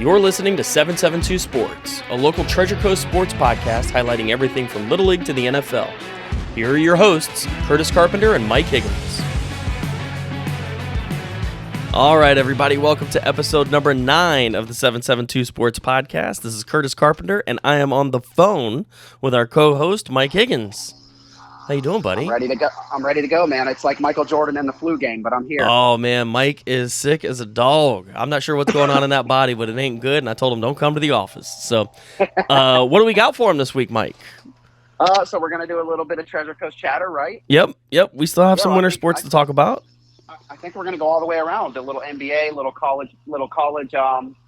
You're listening to 772 Sports, a local Treasure Coast sports podcast highlighting everything from Little League to the NFL. Here are your hosts, Curtis Carpenter and Mike Higgins. All right, everybody, welcome to episode number 9 of the 772 Sports podcast. This is Curtis Carpenter, and I am on the phone with our co-host, Mike Higgins. How you doing, buddy? I'm ready to go, man. It's like Michael Jordan in the flu game, but I'm here. Oh, man, Mike is sick as a dog. I'm not sure what's going on in that body, but it ain't good, and I told him don't come to the office. So what do we got for him this week, Mike? So we're going to do a little bit of Treasure Coast chatter, right? Yep. We still have some winter sports to talk about. I think we're going to go all the way around. A little NBA, little college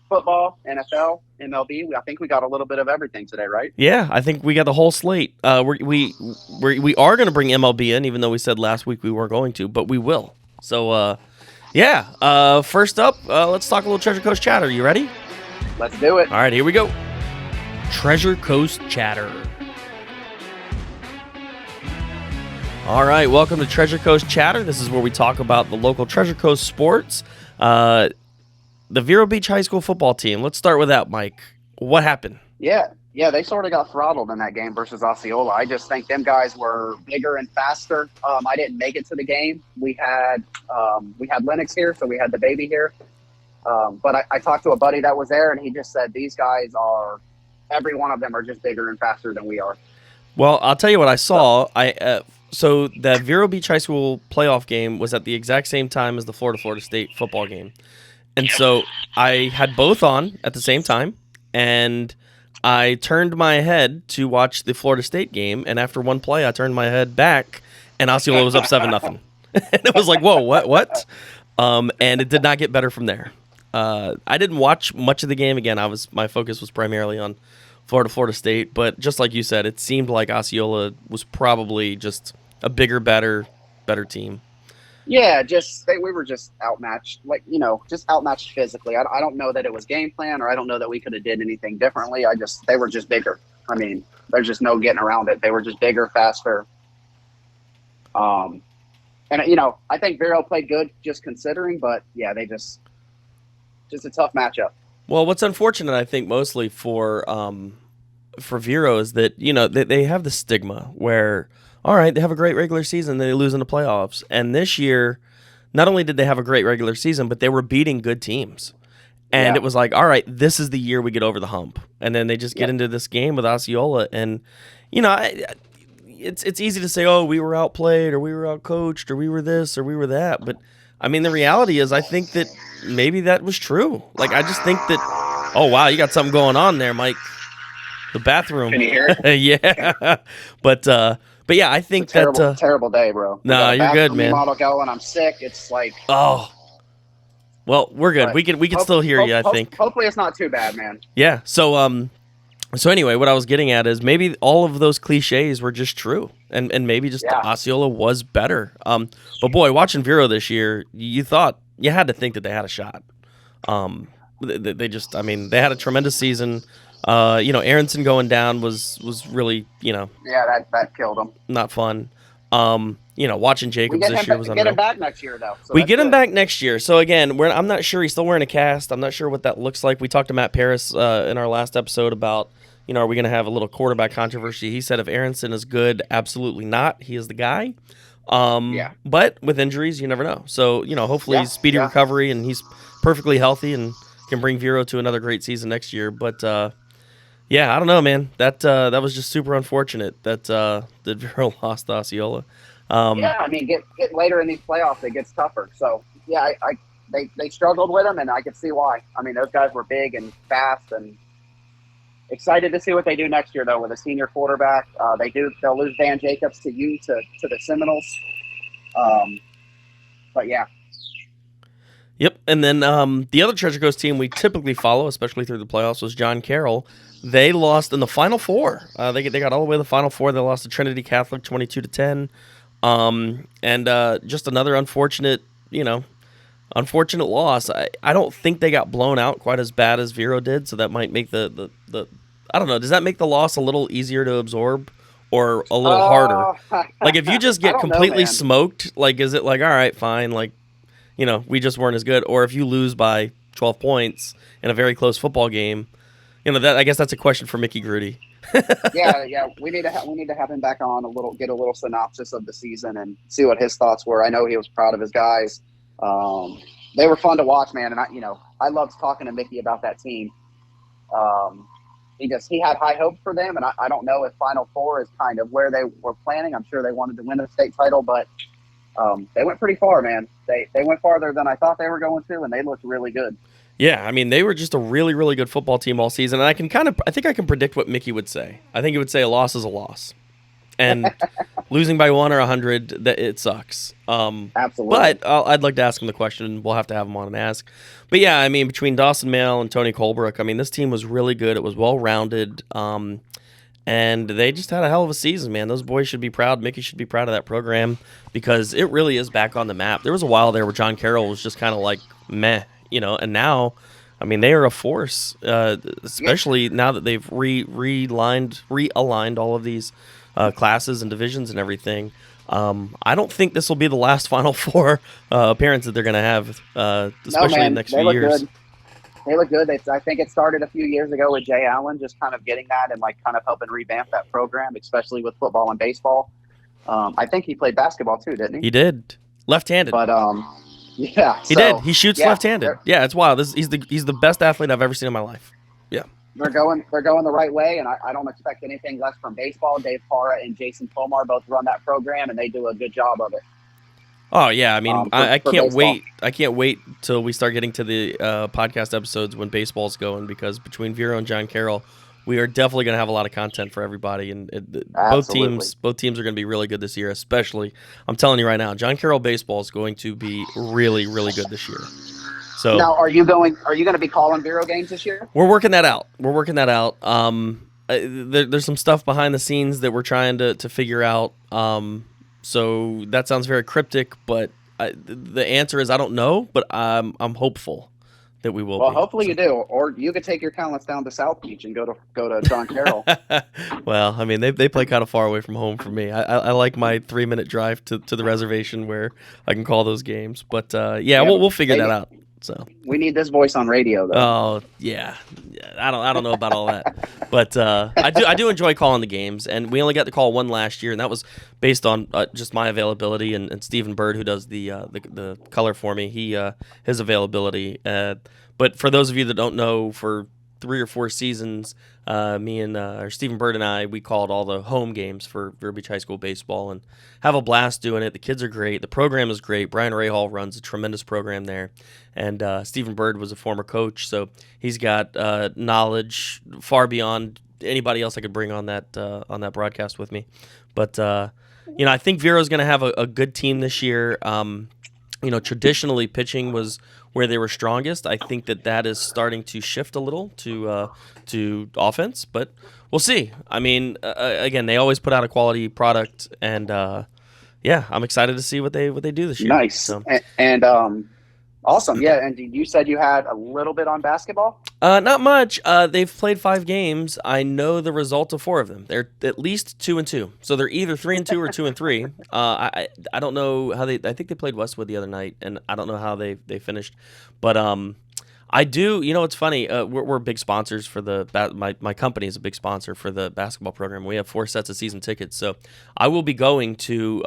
football, NFL, MLB. I think we got a little bit of everything today, right? Yeah, I think we got the whole slate. We are going to bring MLB in, even though we said last week we weren't going to, but we will. So, first up, let's talk a little Treasure Coast chatter. You ready? Let's do it. All right, here we go. Treasure Coast chatter. All right, welcome to Treasure Coast chatter. This is where we talk about the local Treasure Coast sports. The Vero Beach High School football team. Let's start with that, Mike. What happened? Yeah, they sort of got throttled in that game versus Osceola. I just think them guys were bigger and faster. I didn't make it to the game. We had Lennox here, so we had the baby here. But I talked to a buddy that was there, and he just said these guys every one of them are just bigger and faster than we are. Well, I'll tell you what I saw. So the Vero Beach High School playoff game was at the exact same time as the Florida State football game. And so I had both on at the same time, and I turned my head to watch the Florida State game, and after one play, I turned my head back, and Osceola was up 7-0. And it was like, whoa, what? And it did not get better from there. I didn't watch much of the game. Again, my focus was primarily on Florida State, but just like you said, it seemed like Osceola was probably just a bigger, better team. Yeah, we were just outmatched, just outmatched physically. I don't know that it was game plan, or I don't know that we could have did anything differently. They were just bigger. I mean, there's just no getting around it. They were just bigger, faster. I think Vero played good just considering, but yeah, they just a tough matchup. Well, what's unfortunate, I think, mostly for Vero is that, they have the stigma where, all right, they have a great regular season, they lose in the playoffs. And this year, not only did they have a great regular season, but they were beating good teams. And It was like, all right, this is the year we get over the hump. And then they just get into this game with Osceola. And, it's easy to say, oh, we were outplayed or we were outcoached or we were this or we were that. But, I mean, the reality is I think that maybe that was true. Like, I just think that, oh, wow, you got something going on there, Mike. The bathroom. Can you hear it? Yeah. But yeah, I think terrible day, bro. No, you're good, man. Model going. I'm sick. It's like, oh, well, we're good. We can still hear you. I think. Hopefully, it's not too bad, man. Yeah. So anyway, what I was getting at is maybe all of those cliches were just true, and maybe just Osceola was better. But boy, watching Vero this year, you had to think that they had a shot. They had a tremendous season. Aronson going down was really, that killed him. Not fun. Watching Jacobs this year was unreal. We get him back next year, though. We get him back next year. So, again, I'm not sure. He's still wearing a cast. I'm not sure what that looks like. We talked to Matt Paris in our last episode about, are we going to have a little quarterback controversy? He said if Aronson is good, absolutely not. He is the guy. But with injuries, you never know. So, hopefully speedy recovery and he's perfectly healthy and can bring Vero to another great season next year. But, I don't know, man. That was just super unfortunate that Vero lost to Osceola. Get later in these playoffs, it gets tougher. So, they struggled with them, and I could see why. I mean, those guys were big and fast, and excited to see what they do next year, though, with a senior quarterback. They'll lose Van Jacobs to the Seminoles. But, yeah. Yep, and then the other Treasure Coast team we typically follow, especially through the playoffs, was John Carroll. They lost in the Final Four. They got all the way to the Final Four. They lost to Trinity Catholic 22-10. Just another unfortunate loss. I don't think they got blown out quite as bad as Vero did, so that might make the I don't know. Does that make the loss a little easier to absorb or a little harder? Like if you just get completely smoked, like is it like all right, fine, like we just weren't as good, or if you lose by 12 points in a very close football game. That I guess that's a question for Mickey Grudy. Yeah. We need to have him back on get a little synopsis of the season and see what his thoughts were. I know he was proud of his guys. They were fun to watch, man, and I loved talking to Mickey about that team. He had high hopes for them, and I don't know if Final Four is kind of where they were planning. I'm sure they wanted to win a state title, but they went pretty far, man. They went farther than I thought they were going to, and they looked really good. Yeah, I mean, they were just a really, really good football team all season, and I think I can predict what Mickey would say. I think he would say a loss is a loss, and losing by 1 or 100, that it sucks. Absolutely. But I'd like to ask him the question. We'll have to have him on and ask. But yeah, I mean, between Dawson Mail and Tony Colbrook, I mean, this team was really good. It was well rounded, and they just had a hell of a season, man. Those boys should be proud. Mickey should be proud of that program because it really is back on the map. There was a while there where John Carroll was just kind of like meh. And now, I mean, they are a force, especially now that they've realigned all of these classes and divisions and everything. I don't think this will be the last Final Four appearance that they're going to have, especially in the next few years. Good. They look good. I think it started a few years ago with Jay Allen, just kind of getting that and kind of helping revamp that program, especially with football and baseball. I think he played basketball too, didn't he? He did, left-handed. But yeah, he did. He shoots left-handed. Yeah, it's wild. He's the best athlete I've ever seen in my life. Yeah, they're going the right way, and I don't expect anything less from baseball. Dave Parra and Jason Tomar both run that program, and they do a good job of it. Oh yeah, I mean, I can't wait. I can't wait till we start getting to the podcast episodes when baseball's going, because between Vero and John Carroll, we are definitely going to have a lot of content for everybody, and both teams are going to be really good this year. Especially, I'm telling you right now, John Carroll baseball is going to be really, really good this year. So now, are you going to be calling Vero games this year? We're working that out. There's some stuff behind the scenes that we're trying to figure out. So that sounds very cryptic, but the answer is I don't know, but I'm hopeful that we will. Well, hopefully you do, or you could take your talents down to South Beach and go to John Carroll. Well, I mean, they play kind of far away from home for me. I like my 3-minute drive to the reservation where I can call those games. But we'll figure that out. So we need this voice on radio, though. Oh yeah. I don't know about all that, but I do enjoy calling the games, and we only got to call one last year, and that was based on just my availability and Stephen Bird, who does the color for me, his availability. But for those of you that don't know, for 3 or 4 seasons, me and Stephen Bird and I, we called all the home games for Vero Beach High School baseball and have a blast doing it. The kids are great. The program is great. Brian Rahal runs a tremendous program there. And Stephen Bird was a former coach, so he's got knowledge far beyond anybody else I could bring on that broadcast with me. But I think Vero's going to have a good team this year. Traditionally pitching was where they were strongest. I think that is starting to shift a little to offense, but we'll see. I mean, again, they always put out a quality product, and I'm excited to see what they do this year. Nice. So. And awesome. Yeah, and you said you had a little bit on basketball? Not much. They've played 5 games. I know the result of 4 of them. They're at least 2-2. So they're either 3-2 or 2-3. I don't know how I think they played Westwood the other night, and I don't know how they finished. But I do. It's funny. We're big sponsors for my company is a big sponsor for the basketball program. We have 4 sets of season tickets, so I will be going to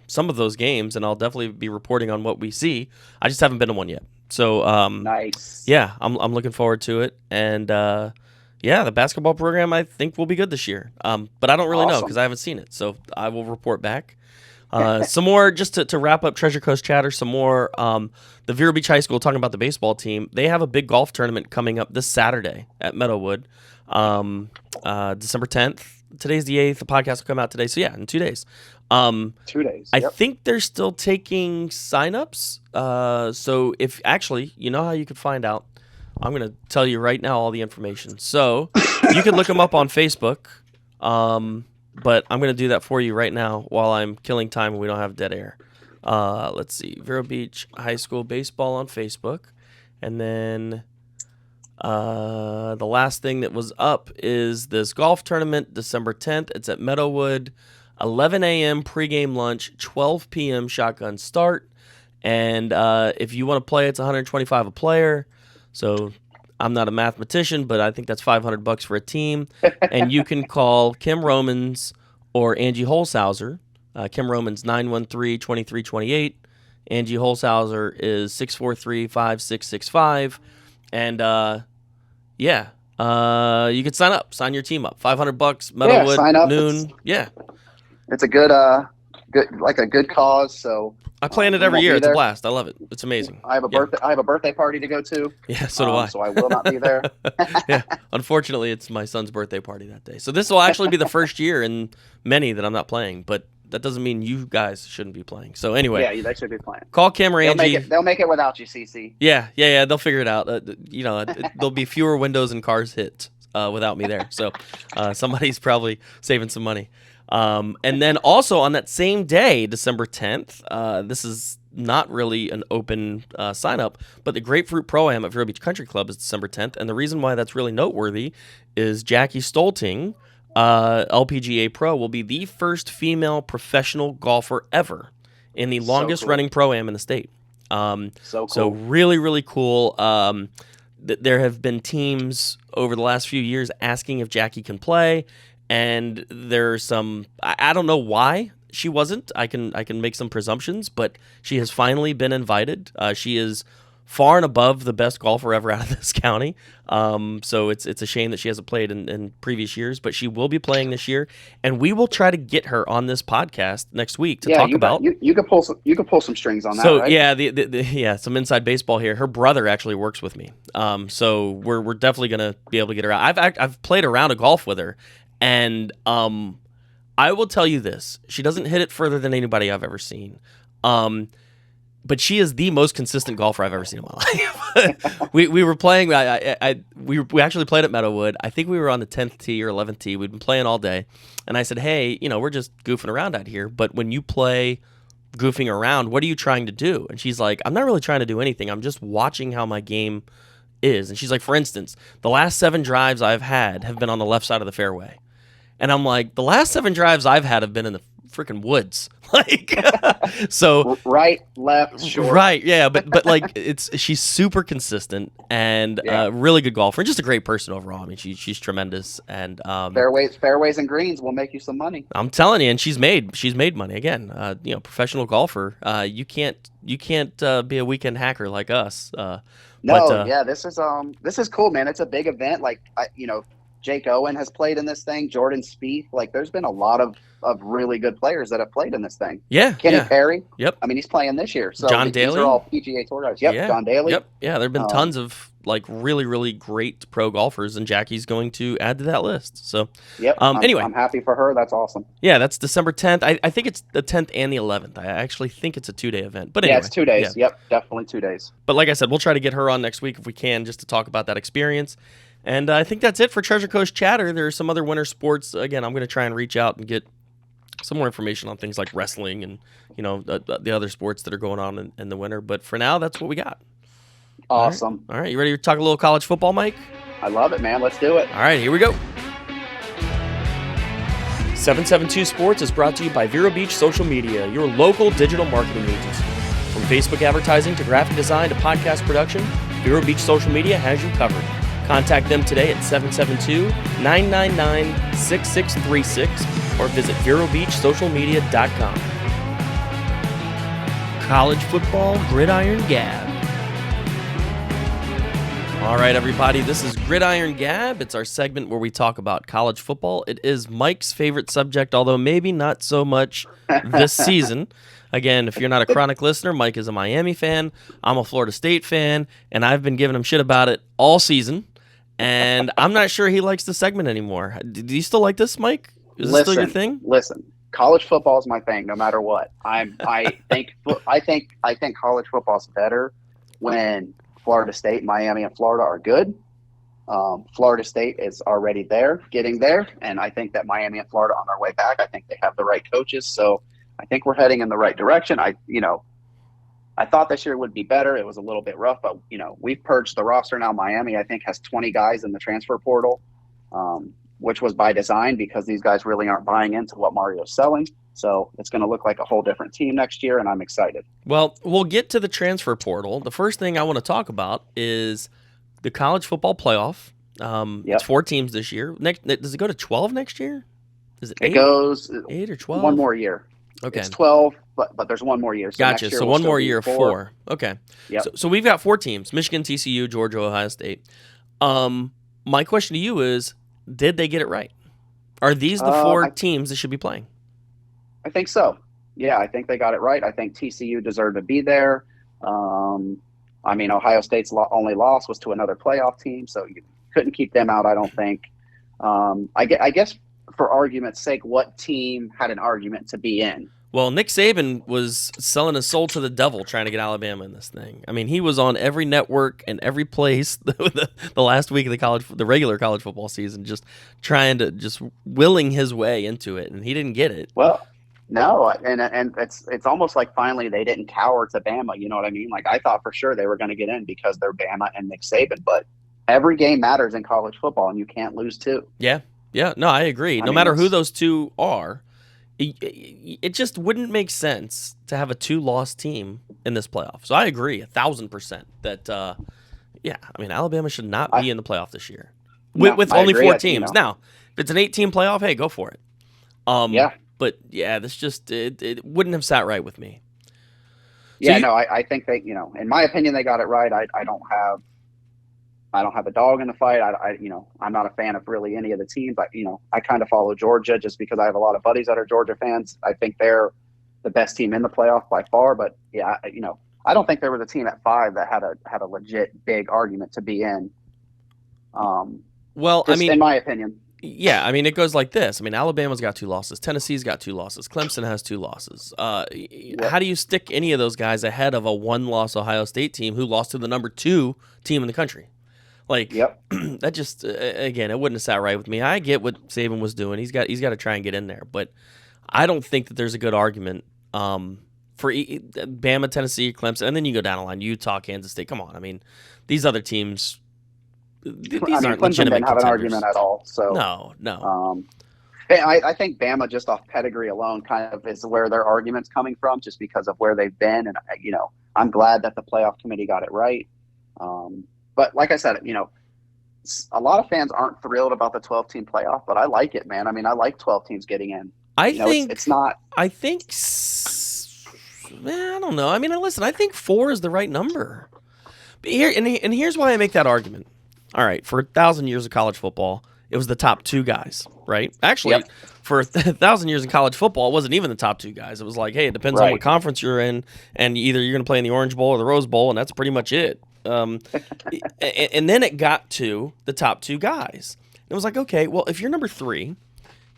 some of those games, and I'll definitely be reporting on what we see. I just haven't been to one yet. So nice. Yeah, I'm looking forward to it, and the basketball program I think will be good this year. But I don't really know because I haven't seen it, so I will report back. Some more, just to wrap up Treasure Coast chatter, some more. The Vero Beach High School, talking about the baseball team, they have a big golf tournament coming up this Saturday at Meadowood, December 10th. Today's the 8th. The podcast will come out today. So, yeah, in 2 days. 2 days. Yep. I think they're still taking signups. So, if actually, you know how you could find out? I'm going to tell you right now all the information. So, you can look them up on Facebook. But I'm going to do that for you right now while I'm killing time and we don't have dead air. Let's see. Vero Beach High School Baseball on Facebook. And then the last thing that was up is this golf tournament, December 10th. It's at Meadowood, 11 a.m. pregame lunch, 12 p.m. shotgun start. And if you want to play, it's $125 a player. So I'm not a mathematician, but I think that's $500 for a team. And you can call Kim Romans or Angie Holzhauser. Kim Romans 913-2328. Angie Holzhauser is 643-5665. And you could sign your team up. $500, Meadowwood, sign up. noon. It's a good cause. So I plan it every year. It's a blast. I love it. It's amazing. I have a birthday party to go to. Yeah, so do I. So I will not be there. Yeah, unfortunately, it's my son's birthday party that day. So this will actually be the first year in many that I'm not playing, but that doesn't mean you guys shouldn't be playing. So anyway, they should be playing. Call Kim or Angie. They'll make it without you, CC. Yeah. They'll figure it out. There'll be fewer windows and cars hit without me there. So somebody's probably saving some money. And then also on that same day, December 10th, this is not really an open sign up, but the Grapefruit Pro-Am at Vero Beach Country Club is December 10th. And the reason why that's really noteworthy is Jackie Stolting, LPGA Pro, will be the first female professional golfer ever in the longest running Pro-Am in the state. So really, really cool. There have been teams over the last few years asking if Jackie can play. And there's some, I don't know why she wasn't. I can make some presumptions, but she has finally been invited. She is far and above the best golfer ever out of this county. So it's a shame that she hasn't played in previous years, but she will be playing this year, and we will try to get her on this podcast next week to talk about. You could pull some strings on that. So right? yeah, some inside baseball here. Her brother actually works with me, so we're definitely gonna be able to get her out. I've played a round of golf with her. And I will tell you this: she doesn't hit it further than anybody I've ever seen, but she is the most consistent golfer I've ever seen in my life. we were playing. We actually played at Meadowwood. I think we were on the 10th tee or 11th tee. We'd been playing all day, and I said, "Hey, we're just goofing around out here. But when you play goofing around, what are you trying to do?" And she's like, "I'm not really trying to do anything. I'm just watching how my game is." And she's like, "For instance, the last 7 drives I've had have been on the left side of the fairway." And I'm like, the last 7 drives I've had have been in the freaking woods. So right, left, short. Right, yeah, but like she's super consistent and really good golfer and just a great person overall. I mean, she's tremendous and fairways and greens will make you some money. I'm telling you, and she's made money again. Professional golfer. You can't be a weekend hacker like us. This is cool, man. It's a big event. Jake Owen has played in this thing. Jordan Spieth. There's been a lot of really good players that have played in this thing. Yeah. Kenny Perry. Yep. I mean, he's playing this year. So John Daly. These are all PGA Tour guys. Yep. Yeah. John Daly. Yep. Yeah. There have been tons of really, really great pro golfers, and Jackie's going to add to that list. So, yep. Anyway, I'm happy for her. That's awesome. Yeah, that's December 10th. I think it's the 10th and the 11th. I actually think it's a 2-day event. But anyway, it's 2 days. Yeah. Yep, definitely 2 days. But like I said, we'll try to get her on next week if we can, just to talk about that experience. And I think that's it for Treasure Coast Chatter. There are some other winter sports. Again, I'm going to try and reach out and get some more information on things like wrestling and the other sports that are going on in the winter. But for now, that's what we got. Awesome. All right. You ready to talk a little college football, Mike? I love it, man. Let's do it. All right, here we go. 772 Sports is brought to you by Vero Beach Social Media, your local digital marketing agency. From Facebook advertising to graphic design to podcast production, Vero Beach Social Media has you covered. Contact them today at 772-999-6636 or visit VeroBeachSocialMedia.com. College football Gridiron Gab. All right, everybody, this is Gridiron Gab. It's our segment where we talk about college football. It is Mike's favorite subject, although maybe not so much this season. Again, if you're not a chronic listener, Mike is a Miami fan. I'm a Florida State fan, and I've been giving him shit about it all season. And I'm not sure he likes the segment anymore. Do you still like this, Mike? Is this still your thing? Listen, college football is my thing, no matter what. I think college football is better when Florida State, Miami, and Florida are good. Florida State is already there, getting there, and I think that Miami and Florida are on their way back. I think they have the right coaches, so I think we're heading in the right direction. I thought this year would be better. It was a little bit rough, but we've purged the roster now. Miami, I think, has 20 guys in the transfer portal, which was by design because these guys really aren't buying into what Mario's selling. So it's going to look like a whole different team next year, and I'm excited. Well, we'll get to the transfer portal. The first thing I want to talk about is the college football playoff. Yep. It's 4 teams this year. Does it go to 12 next year? Is it It 8? goes 8 or 12? one more year. Okay. It's 12, but there's one more year. So Gotcha. next year So will one still more be year, 4. 4. Okay. Yep. So we've got 4 teams: Michigan, TCU, Georgia, Ohio State. My question to you is, did they get it right? Are these the 4 teams that should be playing? I think so. Yeah, I think they got it right. I think TCU deserved to be there. I mean, Ohio State's only loss was to another playoff team, so you couldn't keep them out, I don't think. I guess for argument's sake, what team had an argument to be in? Well, Nick Saban was selling his soul to the devil trying to get Alabama in this thing. I mean, he was on every network and every place the last week of the regular college football season, just trying to willing his way into it, and he didn't get it. Well, no, and it's almost like finally they didn't cower to Bama. You know what I mean? Like I thought for sure they were going to get in because they're Bama and Nick Saban, but every game matters in college football, and you can't lose 2. Yeah. No, I agree. No matter who those 2 are, it just wouldn't make sense to have a 2-loss team in this playoff. So I agree 1,000% that, I mean, Alabama should not be in the playoff this year with only 4 teams. Now, if it's an 8-team playoff, hey, go for it. Yeah. But yeah, this just it wouldn't have sat right with me. So I think they, in my opinion, they got it right. I don't have a dog in the fight. I'm not a fan of really any of the teams. I kind of follow Georgia just because I have a lot of buddies that are Georgia fans. I think they're the best team in the playoff by far. But yeah, I don't think there was a team at 5 that had a legit big argument to be in. Well, I mean, in my opinion. Yeah, I mean, it goes like this. I mean, Alabama's got 2 losses. Tennessee's got 2 losses. Clemson has 2 losses. How do you stick any of those guys ahead of a 1-loss Ohio State team who lost to the number 2 team in the country? Like, that just, again, it wouldn't have sat right with me. I get what Saban was doing. He's got to try and get in there. But I don't think that there's a good argument for Bama, Tennessee, Clemson. And then you go down the line, Utah, Kansas State. Come on. I mean, these other teams, these aren't Clemson legitimate didn't have an argument at all. So No. I think Bama, just off pedigree alone, kind of is where their argument's coming from, just because of where they've been. And, I'm glad that the playoff committee got it right. But like I said, a lot of fans aren't thrilled about the 12-team playoff, but I like it, man. I mean, I like 12 teams getting in. I think it's not. I think, I don't know. I mean, listen, I think 4 is the right number. But here's why I make that argument. All right, for 1,000 years of college football, it was the top 2 guys, right? Actually, for 1,000 years of college football, it wasn't even the top 2 guys. It was like, hey, it depends on what conference you're in, and either you're going to play in the Orange Bowl or the Rose Bowl, and that's pretty much it. And then it got to the top 2 guys. It was like, okay, well, if you're number 3,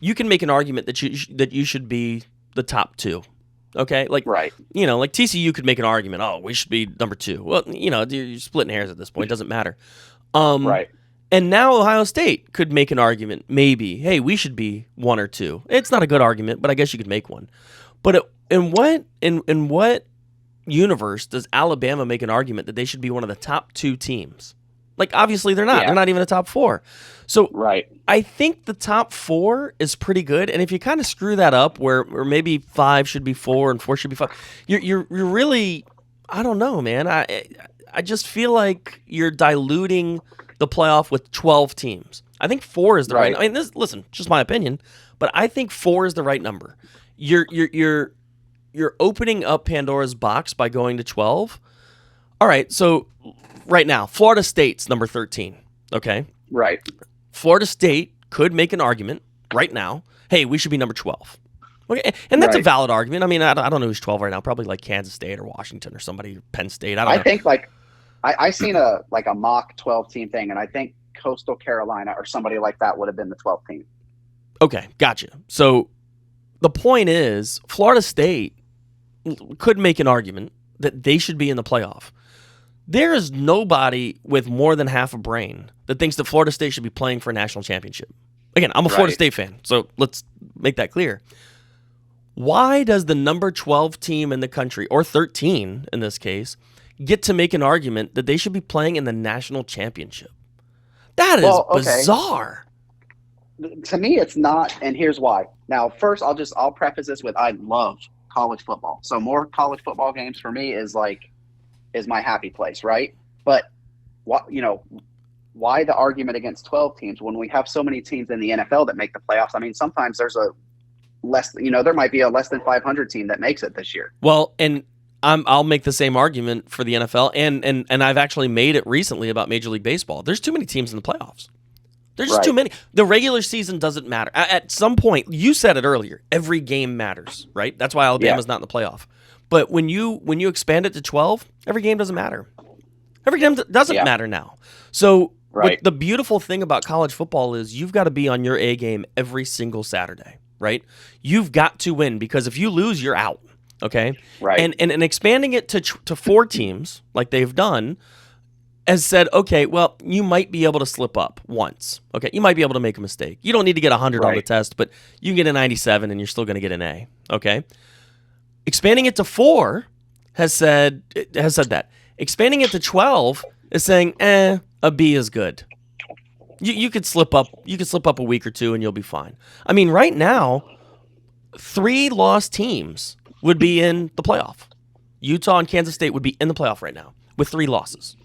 you can make an argument that you should be the top 2. Okay, like like TCU could make an argument. Oh, we should be number 2. Well, you're splitting hairs at this point. It doesn't matter. And now Ohio State could make an argument. Maybe, hey, we should be 1 or 2. It's not a good argument, but I guess you could make one. But in what universe does Alabama make an argument that they should be one of the top 2 teams? Like, obviously they're not. Yeah. They're not even a top 4. So I think the top 4 is pretty good. And if you kind of screw that up, where maybe 5 should be 4 and 4 should be 5, you're really, I don't know, man. I just feel like you're diluting the playoff with 12 teams. I think 4 is the right. I mean, listen, just my opinion, but I think 4 is the right number. You're opening up Pandora's box by going to 12. All right, so right now, Florida State's number 13, okay? Right. Florida State could make an argument right now, hey, we should be number 12. Okay, and that's a valid argument. I mean, I don't know who's 12 right now, probably like Kansas State or Washington or somebody, Penn State. I don't know. I think I seen a mock 12-team thing, and I think Coastal Carolina or somebody like that would have been the 12th team. Okay, gotcha. So the point is, Florida State could make an argument that they should be in the playoff. There is nobody with more than half a brain that thinks that Florida State should be playing for a national championship. Again, I'm a Florida State fan, so let's make that clear. Why does the number 12 team in the country, or 13 in this case, get to make an argument that they should be playing in the national championship? That is bizarre. To me, it's not, and here's why. Now, first, I'll preface this with I love college football. So more college football games for me is my happy place, right? But why the argument against 12 teams when we have so many teams in the NFL that make the playoffs? I mean, sometimes there's a there might be a less than 500 team that makes it this year. Well, and I'll make the same argument for the NFL, and I've actually made it recently about Major League Baseball. There's too many teams in the playoffs. There's just too many. The regular season doesn't matter. At some point, you said it earlier, every game matters, right? That's why Alabama's not in the playoff. But when you expand it to 12, every game doesn't matter. Every game doesn't matter now. So the beautiful thing about college football is you've got to be on your A game every single Saturday, right? You've got to win, because if you lose, you're out. Okay, right, and expanding it to 4 teams like they've done has said, okay, well, you might be able to slip up once. Okay, you might be able to make a mistake. You don't need to get 100 on the test, but you can get a 97 and you're still going to get an A. Okay, expanding it to 4 has said that. Expanding it to 12 is saying, a B is good. You could slip up. You could slip up a week or two and you'll be fine. I mean, right now, 3 lost teams would be in the playoff. Utah and Kansas State would be in the playoff right now with 3 losses.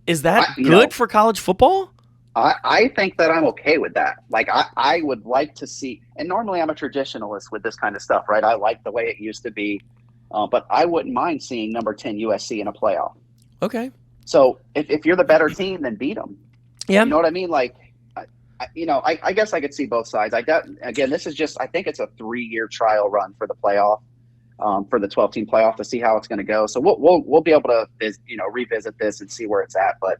Is that good for college football? I think that I'm okay with that. Like, I would like to see, and normally I'm a traditionalist with this kind of stuff, right? I like the way it used to be, but I wouldn't mind seeing number 10 USC in a playoff. Okay. So if you're the better team, then beat them. Yeah. You know what I mean? Like, I guess I could see both sides. Again, this is just, I think it's a 3-year trial run for the playoff, for the 12-team playoff, to see how it's going to go. So we'll be able to, revisit this and see where it's at. But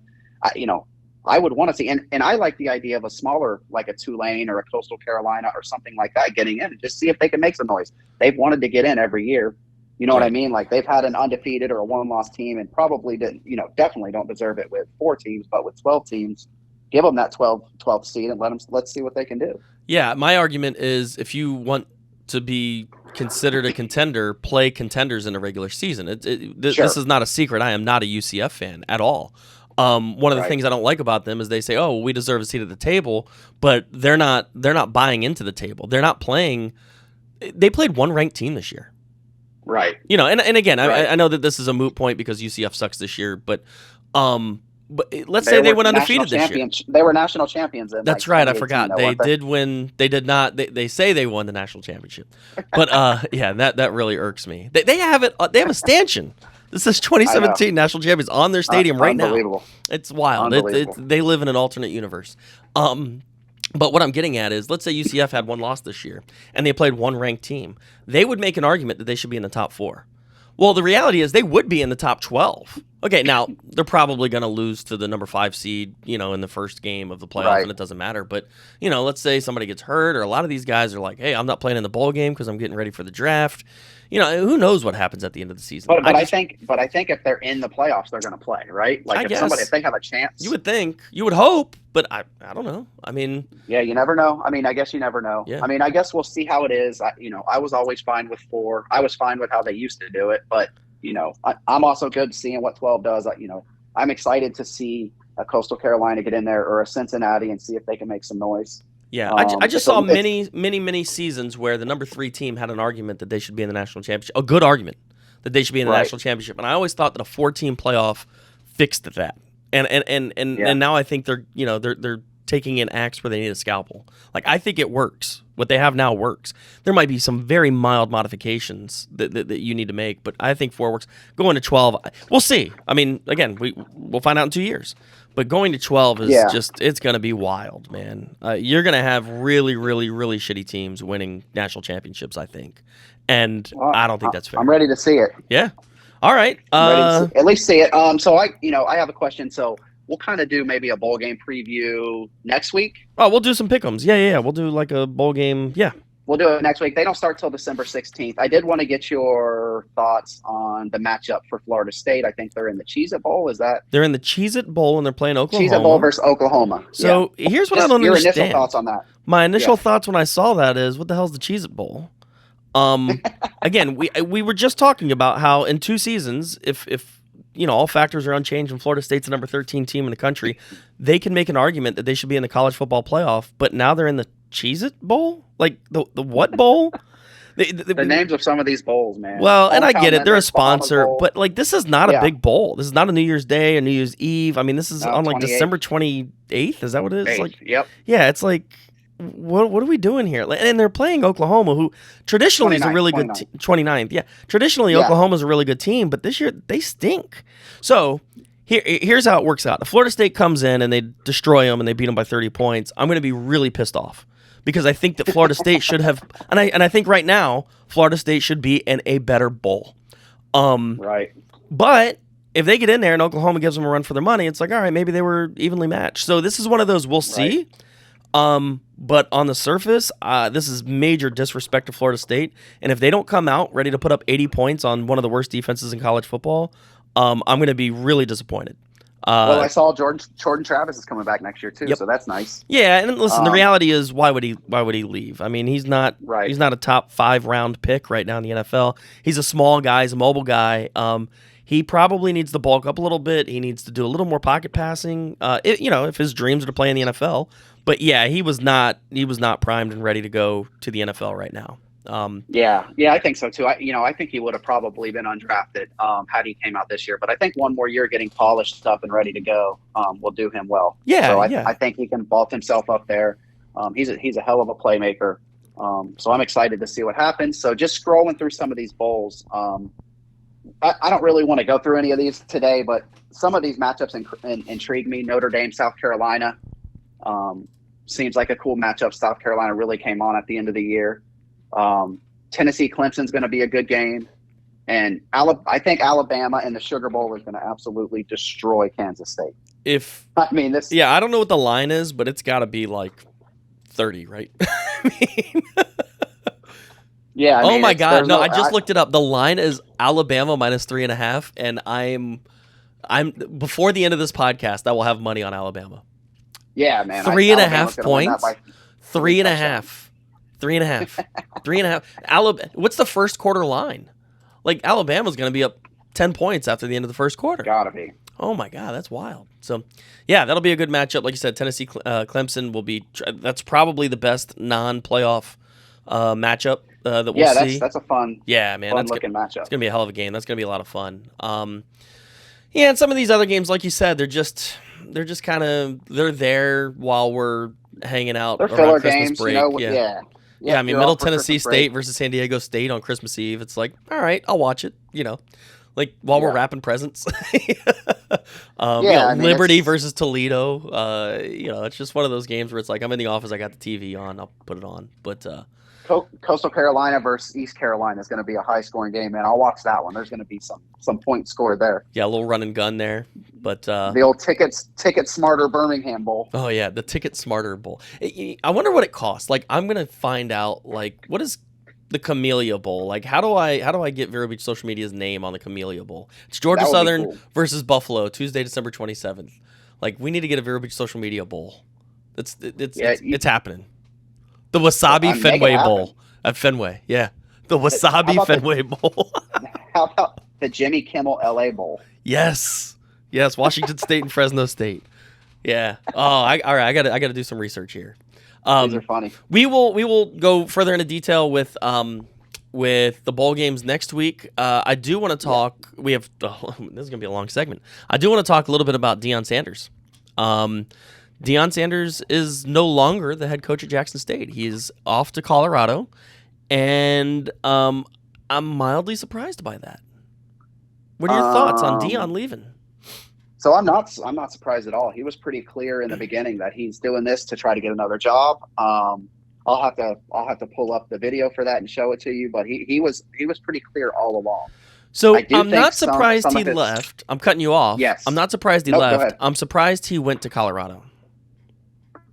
I would want to see, and I like the idea of a smaller, like a Tulane or a Coastal Carolina or something like that, getting in and just see if they can make some noise. They've wanted to get in every year. You know what I mean? Like, they've had an undefeated or a 1-loss team and probably didn't, definitely don't deserve it with 4 teams, but with 12 teams, give them that 12th seed and let's see what they can do. Yeah, my argument is, if you want to be considered a contender, play contenders in a regular season. This is not a secret. I am not a UCF fan at all. One of the things I don't like about them is they say, "Oh, we deserve a seat at the table," but they're not buying into the table. They're not playing. They played 1 ranked team this year. Right. And again, I know that this is a moot point because UCF sucks this year, but let's say they went undefeated this year. They were national champions. That's right. I forgot. They did win. They did not. They say they won the national championship, but that really irks me. They have it. They have a stanchion. This is 2017 national champions on their stadium right now. It's wild. They live in an alternate universe. But what I'm getting at is, let's say UCF had 1 loss this year and they played 1 ranked team. They would make an argument that they should be in the top 4. Well, the reality is they would be in the top 12. Okay, now they're probably going to lose to the number 5 seed, in the first game of the playoff, and it doesn't matter. But, let's say somebody gets hurt, or a lot of these guys are like, hey, I'm not playing in the bowl game because I'm getting ready for the draft. Who knows what happens at the end of the season? But I think if they're in the playoffs, they're going to play, right? Like, if they have a chance, you would think, you would hope, but I don't know. I mean, yeah, you never know. I mean, I guess you never know. Yeah. I mean, I guess we'll see how it is. I was always fine with 4. I was fine with how they used to do it, but I'm also good seeing what 12 does. I'm excited to see a Coastal Carolina get in there, or a Cincinnati, and see if they can make some noise. Yeah, I just saw many seasons where the number 3 team had an argument that they should be in the national championship. A good argument that they should be in the national championship. And I always thought that a 4-team playoff fixed that. And now I think they're taking an axe where they need a scalpel. Like, I think it works. What they have now works. There might be some very mild modifications that you need to make, but I think 4 works. Going to 12, we'll see. I mean, again, we'll find out in 2 years. But going to 12 is it's going to be wild, man. You're going to have really, really, really shitty teams winning national championships, I think. And I don't think that's fair. I'm ready to see it. Yeah. All right. At least see it. So I have a question. So we'll kind of do maybe a bowl game preview next week. Oh, we'll do some pick'ems. Yeah. We'll do like a bowl game. Yeah. We'll do it next week. They don't start till December 16th. I did want to get your thoughts on the matchup for Florida State. I think they're in the Cheez-It Bowl. Is that? They're in the Cheez-It Bowl, and they're playing Oklahoma. Cheez-It Bowl versus Oklahoma. So here's what I don't understand. Your initial thoughts on that. My initial thoughts when I saw that is, what the hell's the Cheez-It Bowl? Again, we were just talking about how in 2 seasons, if all factors are unchanged and Florida State's the number 13 team in the country, they can make an argument that they should be in the college football playoff, but now they're in the Cheez-It Bowl? Like, the what bowl? The names of some of these bowls, man. Well, and I Hometown get it. They're a Members, Bahamas sponsor, Bowl. but like this is not a Yeah. big bowl. This is not a New Year's Day or New Year's Eve. I mean, this is No, on like 28th. December 28th. Is that what it is? Eighth. Like, Yep. yeah, it's like, what are we doing here? And they're playing Oklahoma, who traditionally is a 29th, really good 29th. Yeah, traditionally Yeah. Oklahoma's a really good team, but this year they stink. So here's how it works out. If Florida State comes in and they destroy them and they beat them by 30 points, I'm going to be really pissed off because I think that Florida State should have, and I think right now Florida State should be in a better bowl. Right. But if they get in there and Oklahoma gives them a run for their money, it's like, all right, maybe they were evenly matched. So this is one of those we'll see. But on the surface, this is major disrespect to Florida State. And if they don't come out ready to put up 80 points on one of the worst defenses in college football, I'm going to be really disappointed. Well, I saw Jordan Travis is coming back next year too, so that's nice. Yeah, and listen, the reality is, why would he leave? I mean, he's not Right. He's not a top 5 round pick right now in the NFL. He's a small guy, he's a mobile guy. He probably needs to bulk up a little bit. He needs to do a little more pocket passing. If his dreams are to play in the NFL. But yeah, he was not primed and ready to go to the NFL right now. Yeah, I think so too. I think he would have probably been undrafted had he came out this year. But I think one more year getting polished up and ready to go will do him well. Yeah, so yeah. I think he can vault himself up there. He's a hell of a playmaker. So I'm excited to see what happens. So just scrolling through some of these bowls. I don't really want to go through any of these today, but some of these matchups intrigue me. Notre Dame, South Carolina. Seems like a cool matchup. South Carolina really came on at the end of the year. Tennessee, Clemson's going to be a good game. And I think Alabama in the Sugar Bowl is going to absolutely destroy Kansas State. I don't know what the line is, but it's got to be like 30, right? Yeah. Oh my God! No, I just looked it up. The line is Alabama minus 3.5, and I'm before the end of this podcast, I will have money on Alabama. Yeah, man. 3.5 points. 3.5. 3.5. 3.5. Alabama. What's the first quarter line? Like Alabama's going to be up 10 points after the end of the first quarter. Gotta be. Oh my God, that's wild. So, yeah, that'll be a good matchup. Like you said, Tennessee, Clemson will be. That's probably the best non-playoff matchup that we'll see. Yeah, that's a fun. Yeah, man, that's looking matchup. It's gonna be a hell of a game. That's gonna be a lot of fun. And some of these other games, like you said, they're just kind of they're there while we're hanging out. They're around filler Christmas games, break. Yeah, I mean, Middle Tennessee State versus San Diego State on Christmas Eve. It's like, all right, I'll watch it. Like while we're wrapping presents. Liberty versus Toledo. It's just one of those games where it's like I'm in the office, I got the TV on, I'll put it on. But Coastal Carolina versus East Carolina is going to be a high-scoring game, man. I'll watch that one. There's going to be some points scored there. Yeah, a little run and gun there. But the old Ticket Smarter Birmingham Bowl. Oh yeah, the Ticket Smarter Bowl. I wonder what it costs. Like I'm gonna find out. Like what is the Camellia Bowl? Like how do I get Vero Beach Social Media's name on the Camellia Bowl? It's Georgia Southern versus Buffalo, Tuesday, December 27th. Like we need to get a Vero Beach Social Media Bowl. It's happening. The Wasabi Fenway Bowl at Fenway. Yeah. The Wasabi Fenway Bowl. How about the Jimmy Kimmel LA Bowl? Yes. Washington State and Fresno State. Yeah. Oh, all right. I gotta do some research here. These are funny. We will go further into detail with the bowl games next week. I do want to talk. We have this is gonna be a long segment. I do want to talk a little bit about Deion Sanders. Deion Sanders is no longer the head coach at Jackson State. He is off to Colorado, and I'm mildly surprised by that. What are your thoughts on Deion leaving? So I'm not surprised at all. He was pretty clear in the beginning that he's doing this to try to get another job. I'll have to pull up the video for that and show it to you. But he was pretty clear all along. So I'm not surprised he left. I'm cutting you off. Yes. I'm not surprised he left. I'm surprised he went to Colorado.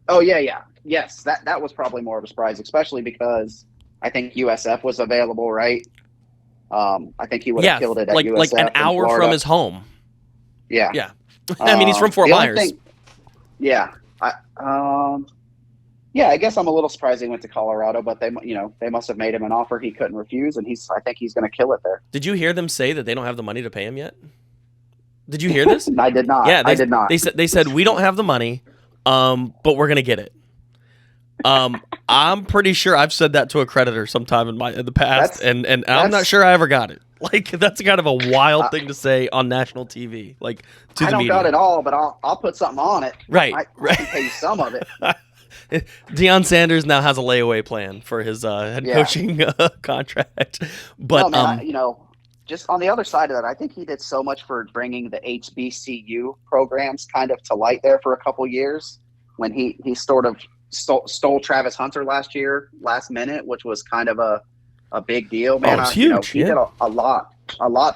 Oh yeah. Yes, that was probably more of a surprise, especially because I think USF was available, right? I think he would have killed it at USF. Like an hour from his home. Yeah. Yeah. I mean, he's from Fort Myers. I guess I'm a little surprised he went to Colorado, but they must have made him an offer he couldn't refuse, and I think he's going to kill it there. Did you hear them say that they don't have the money to pay him yet? Did you hear this? I did not. Yeah, I did not. They said we don't have the money, but we're going to get it. I'm pretty sure I've said that to a creditor sometime in the past, and I'm not sure I ever got it. Like, that's kind of a wild thing to say on national TV, like to the I don't media. got it all, but I'll put something on it. Right, I can pay you some of it. Deion Sanders now has a layaway plan for his head coaching contract, but no, man, just on the other side of that, I think he did so much for bringing the HBCU programs kind of to light there for a couple years when he sort of stole Travis Hunter last minute, which was kind of a big deal, man. It's huge. He did a lot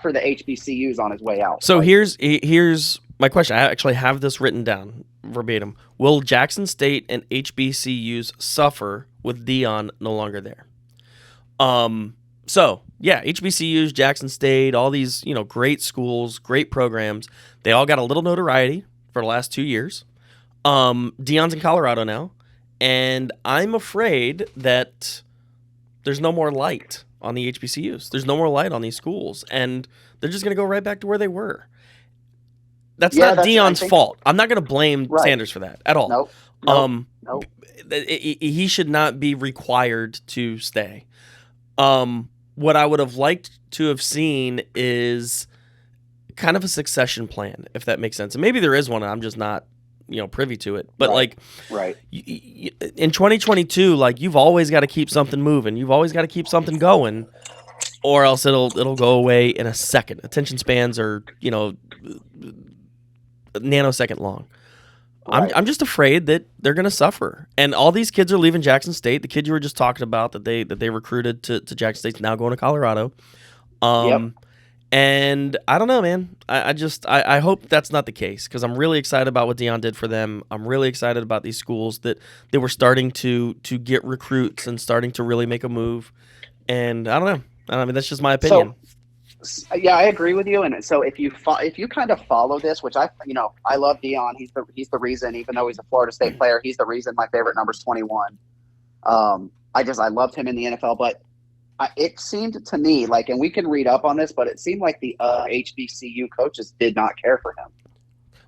for the HBCUs on his way out. So here's my question. I actually have this written down verbatim. Will Jackson State and HBCUs suffer with Deion no longer there? So yeah, HBCUs, Jackson State, all these great schools, great programs. They all got a little notoriety for the last 2 years. Deion's in Colorado now, and I'm afraid that there's no more light on the HBCUs. There's no more light on these schools, and they're just going to go right back to where they were. That's not Deion's fault. I'm not going to blame Sanders for that at all. Nope. He should not be required to stay. What I would have liked to have seen is kind of a succession plan, if that makes sense. And maybe there is one, and I'm just not privy to it. But in 2022, like, you've always got to keep something moving. You've always got to keep something going, or else it'll go away in a second. Attention spans are nanosecond long. Right. I'm just afraid that they're going to suffer, and all these kids are leaving Jackson State. The kid you were just talking about that they recruited to Jackson State's now going to Colorado. And I don't know, man. I hope that's not the case, because I'm really excited about what Deion did for them. I'm really excited about these schools that they were starting to get recruits and starting to really make a move. And I don't know. I mean, that's just my opinion. So, yeah, I agree with you. And so if you kind of follow this, which I love Deion. He's the reason, even though he's a Florida State player, he's the reason my favorite number is 21. I loved him in the NFL, but it seemed to me like, and we can read up on this, but it seemed like the HBCU coaches did not care for him.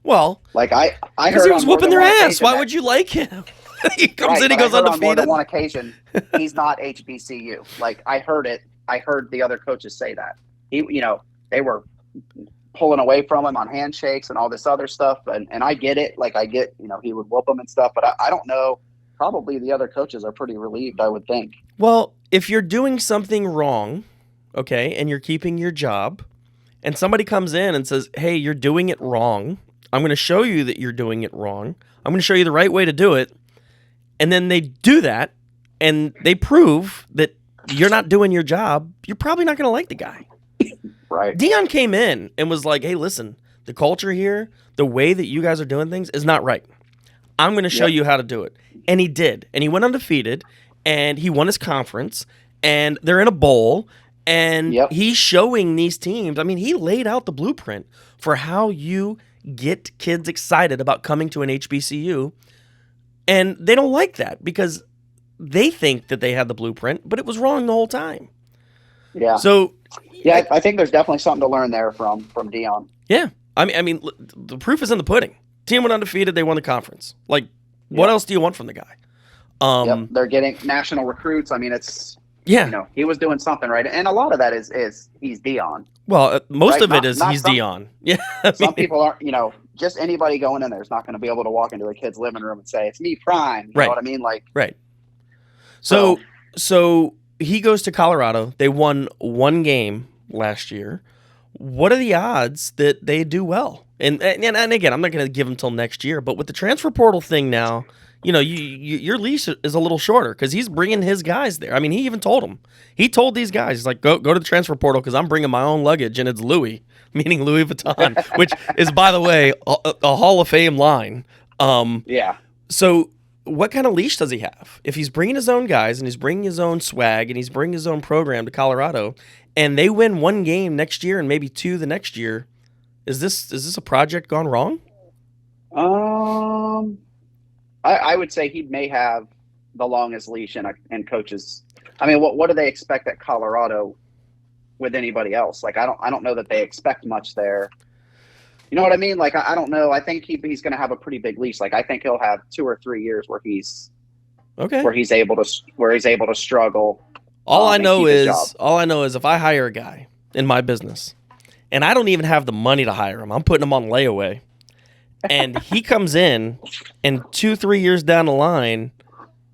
Well, like I because he was whooping their ass. Why would you like him? He comes in, he goes undefeated. On more than one occasion, he's not HBCU. Like, I heard it. I heard the other coaches say that. They were pulling away from him on handshakes and all this other stuff. And I get it. Like, I get, he would whoop them and stuff, but I don't know. Probably the other coaches are pretty relieved, I would think. Well, if you're doing something wrong, okay, and you're keeping your job, and somebody comes in and says, hey, you're doing it wrong. I'm going to show you that you're doing it wrong. I'm going to show you the right way to do it. And then they do that, and they prove that you're not doing your job. You're probably not going to like the guy. Right. Deion came in and was like, hey, listen, the culture here, the way that you guys are doing things is not right. I'm going to show you how to do it. And he did. And he went undefeated, and he won his conference, and they're in a bowl, and he's showing these teams. I mean, he laid out the blueprint for how you get kids excited about coming to an HBCU, and they don't like that because they think that they had the blueprint, but it was wrong the whole time. Yeah. So, yeah, I think there's definitely something to learn there from Deion. Yeah. I mean, the proof is in the pudding. Team went undefeated. They won the conference. Like, what else do you want from the guy? They're getting national recruits. I mean, it's he was doing something right, and a lot of that is he's Deion. Well, most of it is he's Deion. Yeah, some people aren't. Just anybody going in there is not going to be able to walk into a kid's living room and say it's me, Prime. You know what I mean? Like, right. So he goes to Colorado. They won one game last year. What are the odds that they do well? And again, I'm not going to give them till next year. But with the transfer portal thing now, your leash is a little shorter because he's bringing his guys there. I mean, he even told them. He told these guys, he's like, go to the transfer portal because I'm bringing my own luggage, and it's Louis, meaning Louis Vuitton, which is, by the way, a Hall of Fame line. So what kind of leash does he have? If he's bringing his own guys and he's bringing his own swag and he's bringing his own program to Colorado, and they win one game next year and maybe two the next year, is this a project gone wrong? I would say he may have the longest leash in coaches. I mean, what do they expect at Colorado with anybody else? Like, I don't know that they expect much there. You know what I mean? Like, I don't know. I think he's going to have a pretty big leash. Like, I think he'll have 2 or 3 years where he's Okay. where he's able to struggle. All I and know keep his job. is if I hire a guy in my business and I don't even have the money to hire him, I'm putting him on layaway. And he comes in and 2-3 years down the line,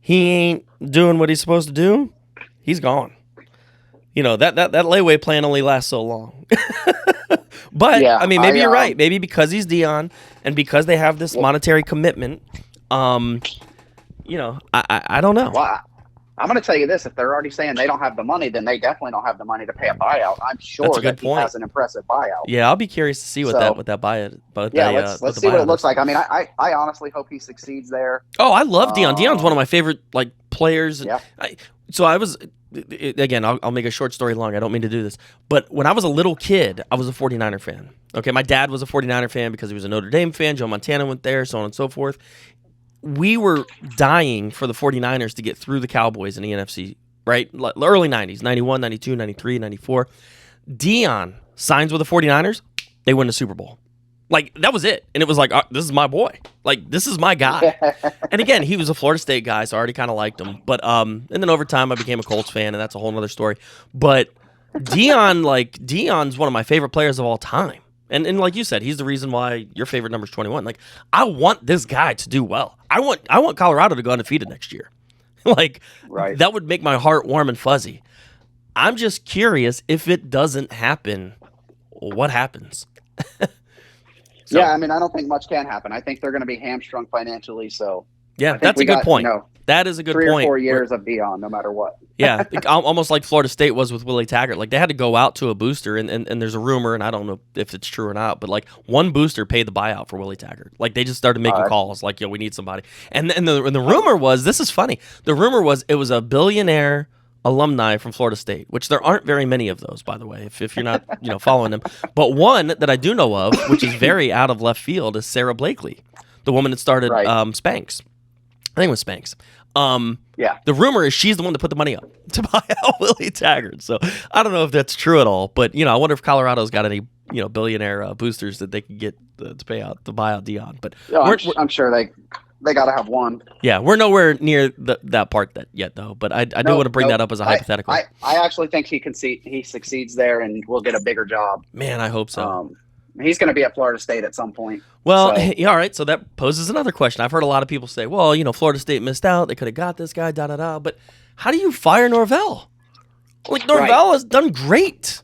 he ain't doing what he's supposed to do, he's gone. You know, that layaway plan only lasts so long. But Yeah, I mean, maybe you're right. Maybe because he's Dion and because they have this monetary commitment, you know, I don't know. Well, I'm going to tell you this: if they're already saying they don't have the money, then they definitely don't have the money to pay a buyout. I'm sure That's a good he point. has an impressive buyout. Yeah, I'll be curious to see what that buyout. Let's see what it looks like. I mean, I honestly hope he succeeds there. Oh, I love Dion. Dion's one of my favorite players. Yeah. Again, I'll make a short story long. I don't mean to do this. But when I was a little kid, I was a 49er fan. Okay, my dad was a 49er fan because he was a Notre Dame fan. Joe Montana went there, so on and so forth. We were dying for the 49ers to get through the Cowboys in the NFC, right? Early 90s, 91, 92, 93, 94. Dion signs with the 49ers, they win the Super Bowl. That was it. And it was this is my boy. This is my guy. And again, he was a Florida State guy, so I already kind of liked him. But and then over time, I became a Colts fan, and that's a whole other story. But Dion's one of my favorite players of all time. And like you said, he's the reason why your favorite number is 21. I want this guy to do well. I want Colorado to go undefeated next year. Right. That would make my heart warm and fuzzy. I'm just curious, if it doesn't happen, what happens? So, yeah, I mean, I don't think much can happen. I think they're going to be hamstrung financially. So yeah, that's a good point. That is a good point. 3 or 4 years of Dion, no matter what. Yeah, almost like Florida State was with Willie Taggart. They had to go out to a booster, and there's a rumor, and I don't know if it's true or not, but one booster paid the buyout for Willie Taggart. They just started making calls, yo, we need somebody. And the rumor was, this is funny, the rumor was it was a billionaire alumni from Florida State, which there aren't very many of those, by the way, if you're not following them. But one that I do know of, which is very out of left field, is Sarah Blakely, the woman that started Spanx. I think it was Spanx. Yeah. The rumor is she's the one that put the money up to buy out Willie Taggart. So I don't know if that's true at all, but I wonder if Colorado's got any billionaire boosters that they could get to buy out Dion. But I'm sure they got to have one. Yeah, we're nowhere near that part yet though. But I do want to bring that up as a hypothetical. I actually think he succeeds there and will get a bigger job. Man, I hope so. He's going to be at Florida State at some point. Well, all right. So that poses another question. I've heard a lot of people say, well, Florida State missed out. They could have got this guy, da-da-da. But how do you fire Norvell? Norvell has done great.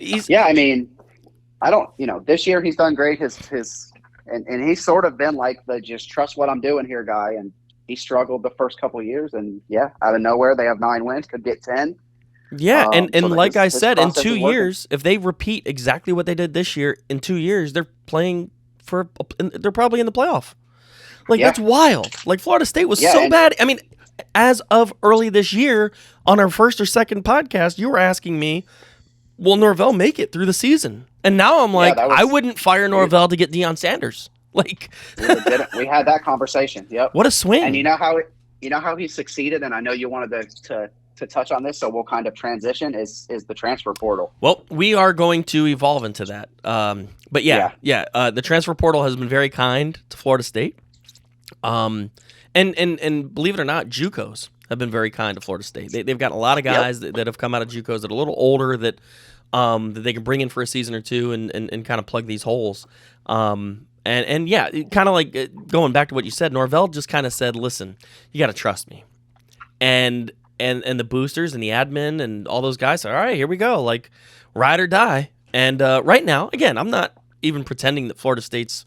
I mean, I don't, this year he's done great. And he's sort of been the just trust what I'm doing here guy. And he struggled the first couple of years. And, out of nowhere, they have 9 wins, could get 10. Yeah, and like I said, in 2 years, if they repeat exactly what they did this year, in 2 years, they're they're probably in the playoff. That's wild. Florida State was so bad. I mean, as of early this year, on our first or second podcast, you were asking me, will Norvell make it through the season? And now I'm I wouldn't fire Norvell to get Deion Sanders. We had that conversation. Yep. What a swing. And you know how he succeeded, and I know you wanted to touch on this, so we'll kind of transition is the transfer portal. Well, we are going to evolve into that. But the transfer portal has been very kind to Florida State. And believe it or not, JUCOs have been very kind to Florida State. They've got a lot of guys that have come out of JUCOs that are a little older that they can bring in for a season or two and kind of plug these holes. Kind of going back to what you said, Norvell just kind of said, listen, you got to trust me. And the boosters and the admin and all those guys said, all right, here we go, ride or die. And right now, again, I'm not even pretending that Florida State's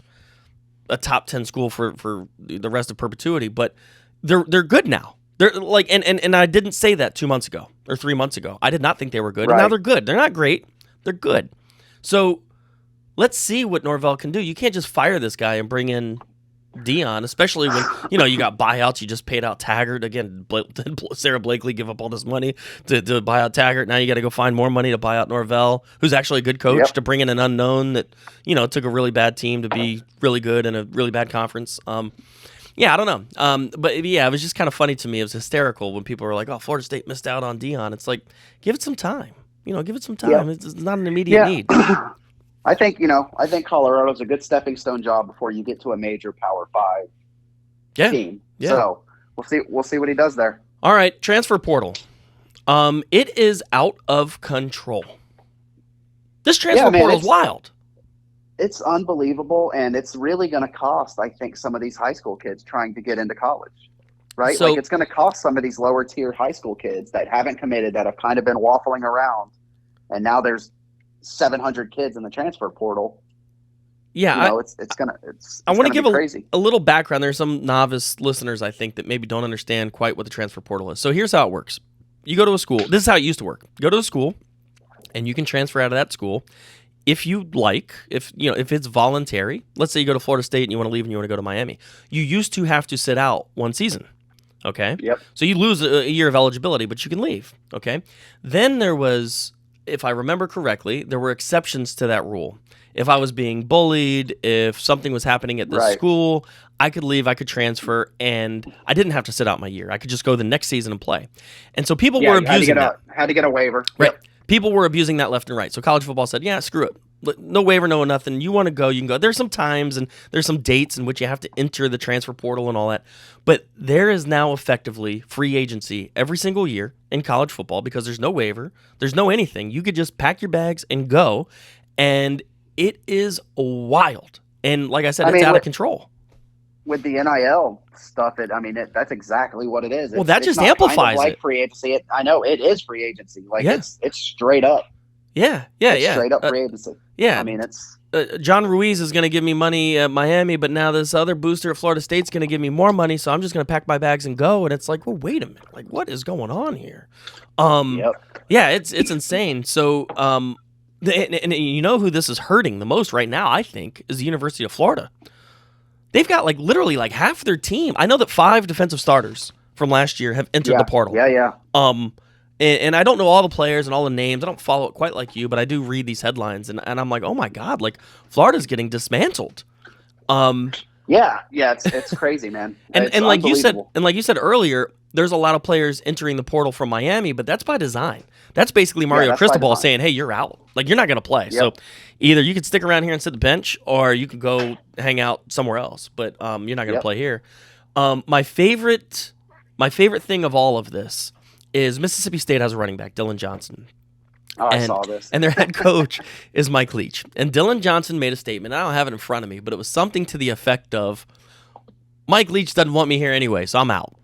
a top 10 school for the rest of perpetuity, but they're good now. They're and I didn't say that 2 months ago or 3 months ago. I did not think they were good. Right. And now they're good. They're not great. They're good. So let's see what Norvell can do. You can't just fire this guy and bring in Dion, especially when you got buyouts. You just paid out Taggart again. Sarah Blakely give up all this money to buy out Taggart. Now you got to go find more money to buy out Norvell, who's actually a good coach, to bring in an unknown that took a really bad team to be really good in a really bad conference. I don't know. But it was just kind of funny to me. It was hysterical when people were like, "Oh, Florida State missed out on Dion." It's give it some time. Give it some time. Yeah. It's not an immediate need. I think Colorado's a good stepping stone job before you get to a major Power 5 team. Yeah. So We'll see what he does there. All right, transfer portal. It is out of control. This transfer portal is wild. It's unbelievable, and it's really going to cost, I think, some of these high school kids trying to get into college, right? So, like, it's going to cost some of these lower-tier high school kids that haven't committed, that have kind of been waffling around, and now there's 700 kids in the transfer portal. Yeah, I want to give a little background. There's some novice listeners, I think, that maybe don't understand quite what the transfer portal is. So here's how it works. You go to a school. This is how it used to work. You go to a school, and you can transfer out of that school if you like. If it's voluntary. Let's say you go to Florida State and you want to leave and you want to go to Miami. You used to have to sit out one season. Okay. Yep. So you lose a year of eligibility, but you can leave. Okay. Then there was, if I remember correctly, there were exceptions to that rule. If I was being bullied, if something was happening at the school, I could leave, I could transfer, and I didn't have to sit out my year. I could just go the next season and play. And so people were abusing that. Had to get a waiver. Right. Yep. People were abusing that left and right. So college football said, yeah, screw it. No waiver, no nothing. You want to go, you can go. There's some times and there's some dates in which you have to enter the transfer portal and all that. But there is now effectively free agency every single year in college football because there's no waiver. There's no anything. You could just pack your bags and go. And it is wild. And like I said, it's out of control. With the NIL stuff, that's exactly what it is. Well, that just amplifies it. Free agency. I know it is free agency. It's straight up. Yeah. Straight up free agency. Yeah. It's John Ruiz is going to give me money at Miami, but now this other booster at Florida State's going to give me more money, so I'm just going to pack my bags and go. And it's like, well, wait a minute. Like, what is going on here? Yeah, it's insane. So, and you know who this is hurting the most right now, I think, is the University of Florida. They've got literally half their team. I know that 5 defensive starters from last year have entered the portal. Yeah. And I don't know all the players and all the names. I don't follow it quite like you, but I do read these headlines, and I'm like, oh my God, Florida's getting dismantled. It's crazy, man. and like you said earlier, there's a lot of players entering the portal from Miami, but that's by design. That's basically Mario Cristobal saying, hey, you're out. You're not going to play. Yep. So either you could stick around here and sit the bench, or you could go hang out somewhere else, but you're not going to play here. My favorite thing of all of this is Mississippi State has a running back, Dylan Johnson. I saw this. And their head coach is Mike Leach. And Dylan Johnson made a statement. I don't have it in front of me, but it was something to the effect of, Mike Leach doesn't want me here anyway, so I'm out.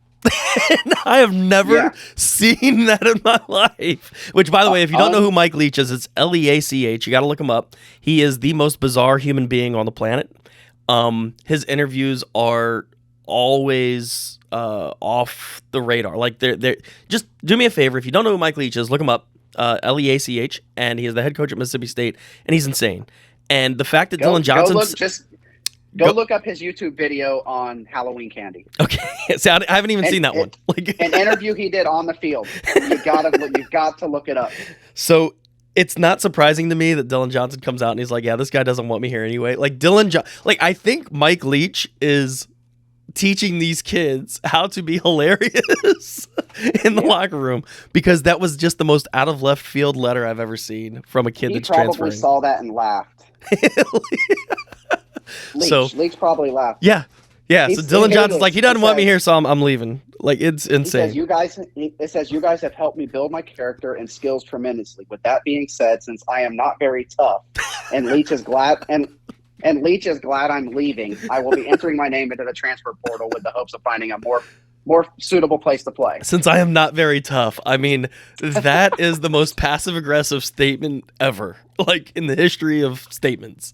And I have never seen that in my life. Which, by the way, if you don't know who Mike Leach is, it's Leach. You got to look him up. He is the most bizarre human being on the planet. His interviews are always off the radar. They're just do me a favor. If you don't know who Mike Leach is, look him up. Leach, and he is the head coach at Mississippi State, and he's insane. And the fact that Dylan Johnson Go look up his YouTube video on Halloween candy. Okay, so I haven't even seen that one. An interview he did on the field. You've got to look it up. So it's not surprising to me that Dylan Johnson comes out and he's like, "Yeah, this guy doesn't want me here anyway." I think Mike Leach is teaching these kids how to be hilarious in the locker room, because that was just the most out of left field letter I've ever seen from a kid that's transferring. He probably saw that and laughed. Leach probably laughed. Yeah. So Dylan Johnson's like, he doesn't want me here, so I'm leaving. It's insane. It says you guys have helped me build my character and skills tremendously. With that being said, since I am not very tough, and Leach is glad I'm leaving, I will be entering my name into the transfer portal with the hopes of finding a more suitable place to play. Since I am not very tough. I mean, that is the most passive-aggressive statement ever, in the history of statements.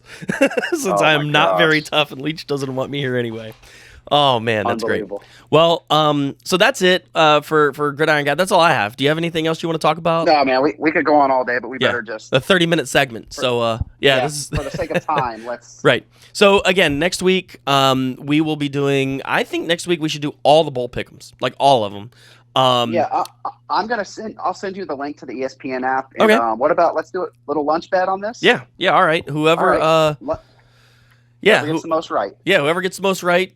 Since I am not very tough and Leach doesn't want me here anyway. Oh, man, that's great. Well, so that's it for Gridiron Gab. That's all I have. Do you have anything else you want to talk about? No, man, we could go on all day, but we better just... A 30-minute segment. This is... For the sake of time, let's... Right. So, again, next week, we will be doing... I think next week we should do all the bowl pick'ems. All of them. I'll send you the link to the ESPN app. And, okay. What about, let's do a little lunch bet on this? Yeah, all right. Whoever... Whoever gets the most right. Yeah, whoever gets the most right,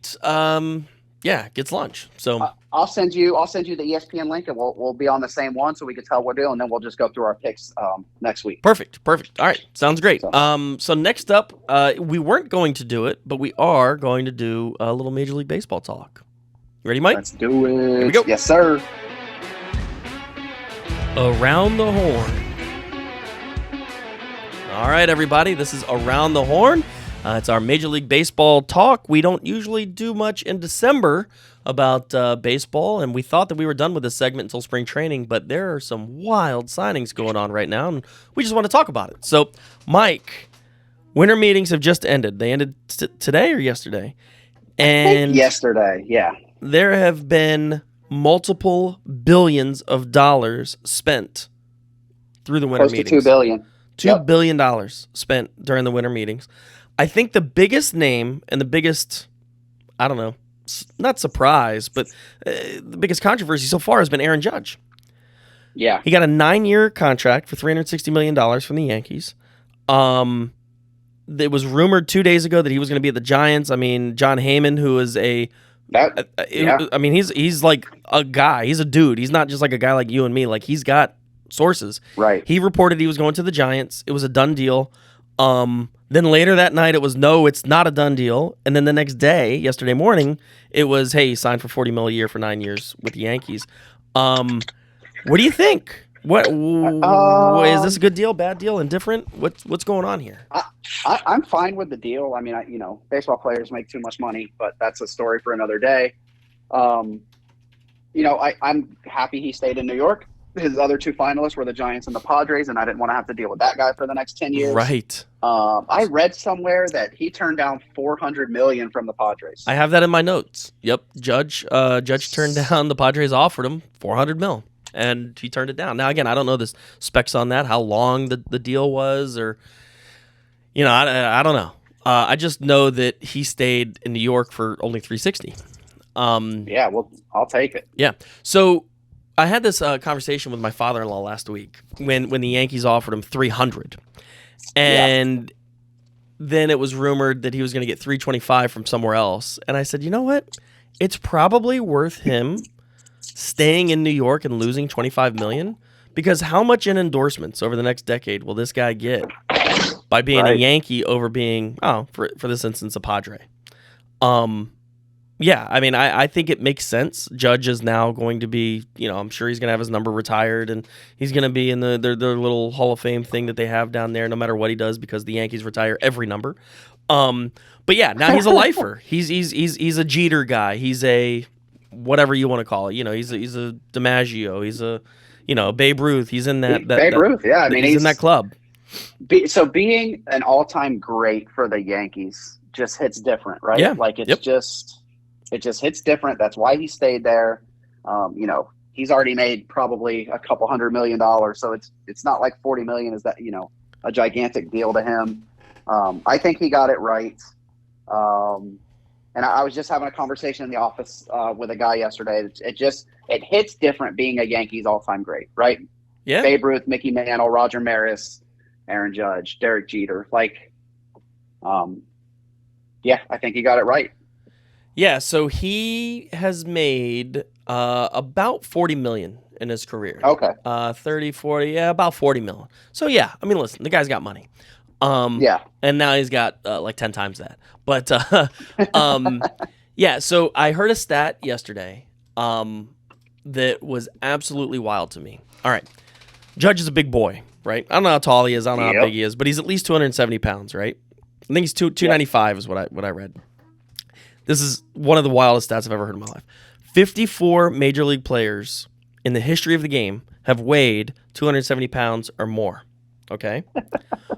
gets lunch. So I'll send you the ESPN link, and we'll be on the same one, so we can tell what we're doing, and then we'll just go through our picks next week. Perfect. All right, sounds great. So next up, we weren't going to do it, but we are going to do a little Major League Baseball talk. Ready, Mike? Let's do it. Here we go. Yes, sir. Around the Horn. All right, everybody. This is Around the Horn. It's our Major League Baseball talk. We don't usually do much in December about baseball, and we thought that we were done with this segment until spring training, but there are some wild signings going on right now, and we just want to talk about it. So, Mike, winter meetings have just ended. They ended today or yesterday? And yesterday, yeah. There have been multiple billions of dollars spent through the winter meetings. Close to $2 billion. $2 billion spent during the winter meetings. I think the biggest name and the biggest, I don't know, not surprise, but the biggest controversy so far has been Aaron Judge. Yeah. He got a 9-year contract for $360 million from the Yankees. It was rumored 2 days ago that he was going to be at the Giants. I mean, John Heyman, who is I mean, he's like a guy. He's a dude. He's not just like a guy like you and me. Like, he's got sources. Right. He reported he was going to the Giants. It was a done deal. Then later that night, it was, no, it's not a done deal. And then the next day, yesterday morning, it was, hey, he signed for $40 million a year for 9 years with the Yankees. What do you think? What is this a good deal, bad deal, indifferent? What's going on here? I'm fine with the deal. I mean, baseball players make too much money, but that's a story for another day. I'm happy he stayed in New York. His other two finalists were the Giants and the Padres, and I didn't want to have to deal with that guy for the next 10 years. Right. I read somewhere that he turned down $400 million from the Padres. I have that in my notes. Yep. Judge turned down, the Padres offered him $400 million. And he turned it down. Now, again, I don't know the specs on that, how long the deal was, or, I don't know. I just know that he stayed in New York for only $360. Yeah, well, I'll take it. Yeah. So I had this conversation with my father-in-law last week when the Yankees offered him $300, and then it was rumored that he was going to get $325 from somewhere else. And I said, you know what? It's probably worth him staying in New York and losing $25 million, because how much in endorsements over the next decade will this guy get by being a Yankee over being, for this instance, a Padre? Yeah, I mean, I think it makes sense. Judge is now going to be, I'm sure he's going to have his number retired, and he's going to be in their little Hall of Fame thing that they have down there, no matter what he does, because the Yankees retire every number. But yeah, now he's a lifer. He's a Jeter guy. He's a whatever you want to call it. He's a DiMaggio. He's a Babe Ruth. He's in that Babe Ruth. Yeah, I mean, he's in that club. So being an all-time great for the Yankees just hits different, right? Yeah. Like it just hits different. That's why he stayed there. He's already made probably a couple $100 million, so it's not like $40 million is that a gigantic deal to him. I think he got it right. And I was just having a conversation in the office with a guy yesterday. It hits different being a Yankees all-time great, right? Yeah. Babe Ruth, Mickey Mantle, Roger Maris, Aaron Judge, Derek Jeter. I think he got it right. Yeah, so he has made about $40 million in his career. Okay. 30, 40, about $40 million. So yeah, I mean, listen, the guy's got money. And now he's got like 10 times that. But yeah, so I heard a stat yesterday that was absolutely wild to me. All right. Judge is a big boy, right? I don't know how tall he is, I don't know how big he is, but he's at least 270 pounds, right? I think he's 295 is what I read. This is one of the wildest stats I've ever heard in my life. 54 major league players in the history of the game have weighed 270 pounds or more. Okay?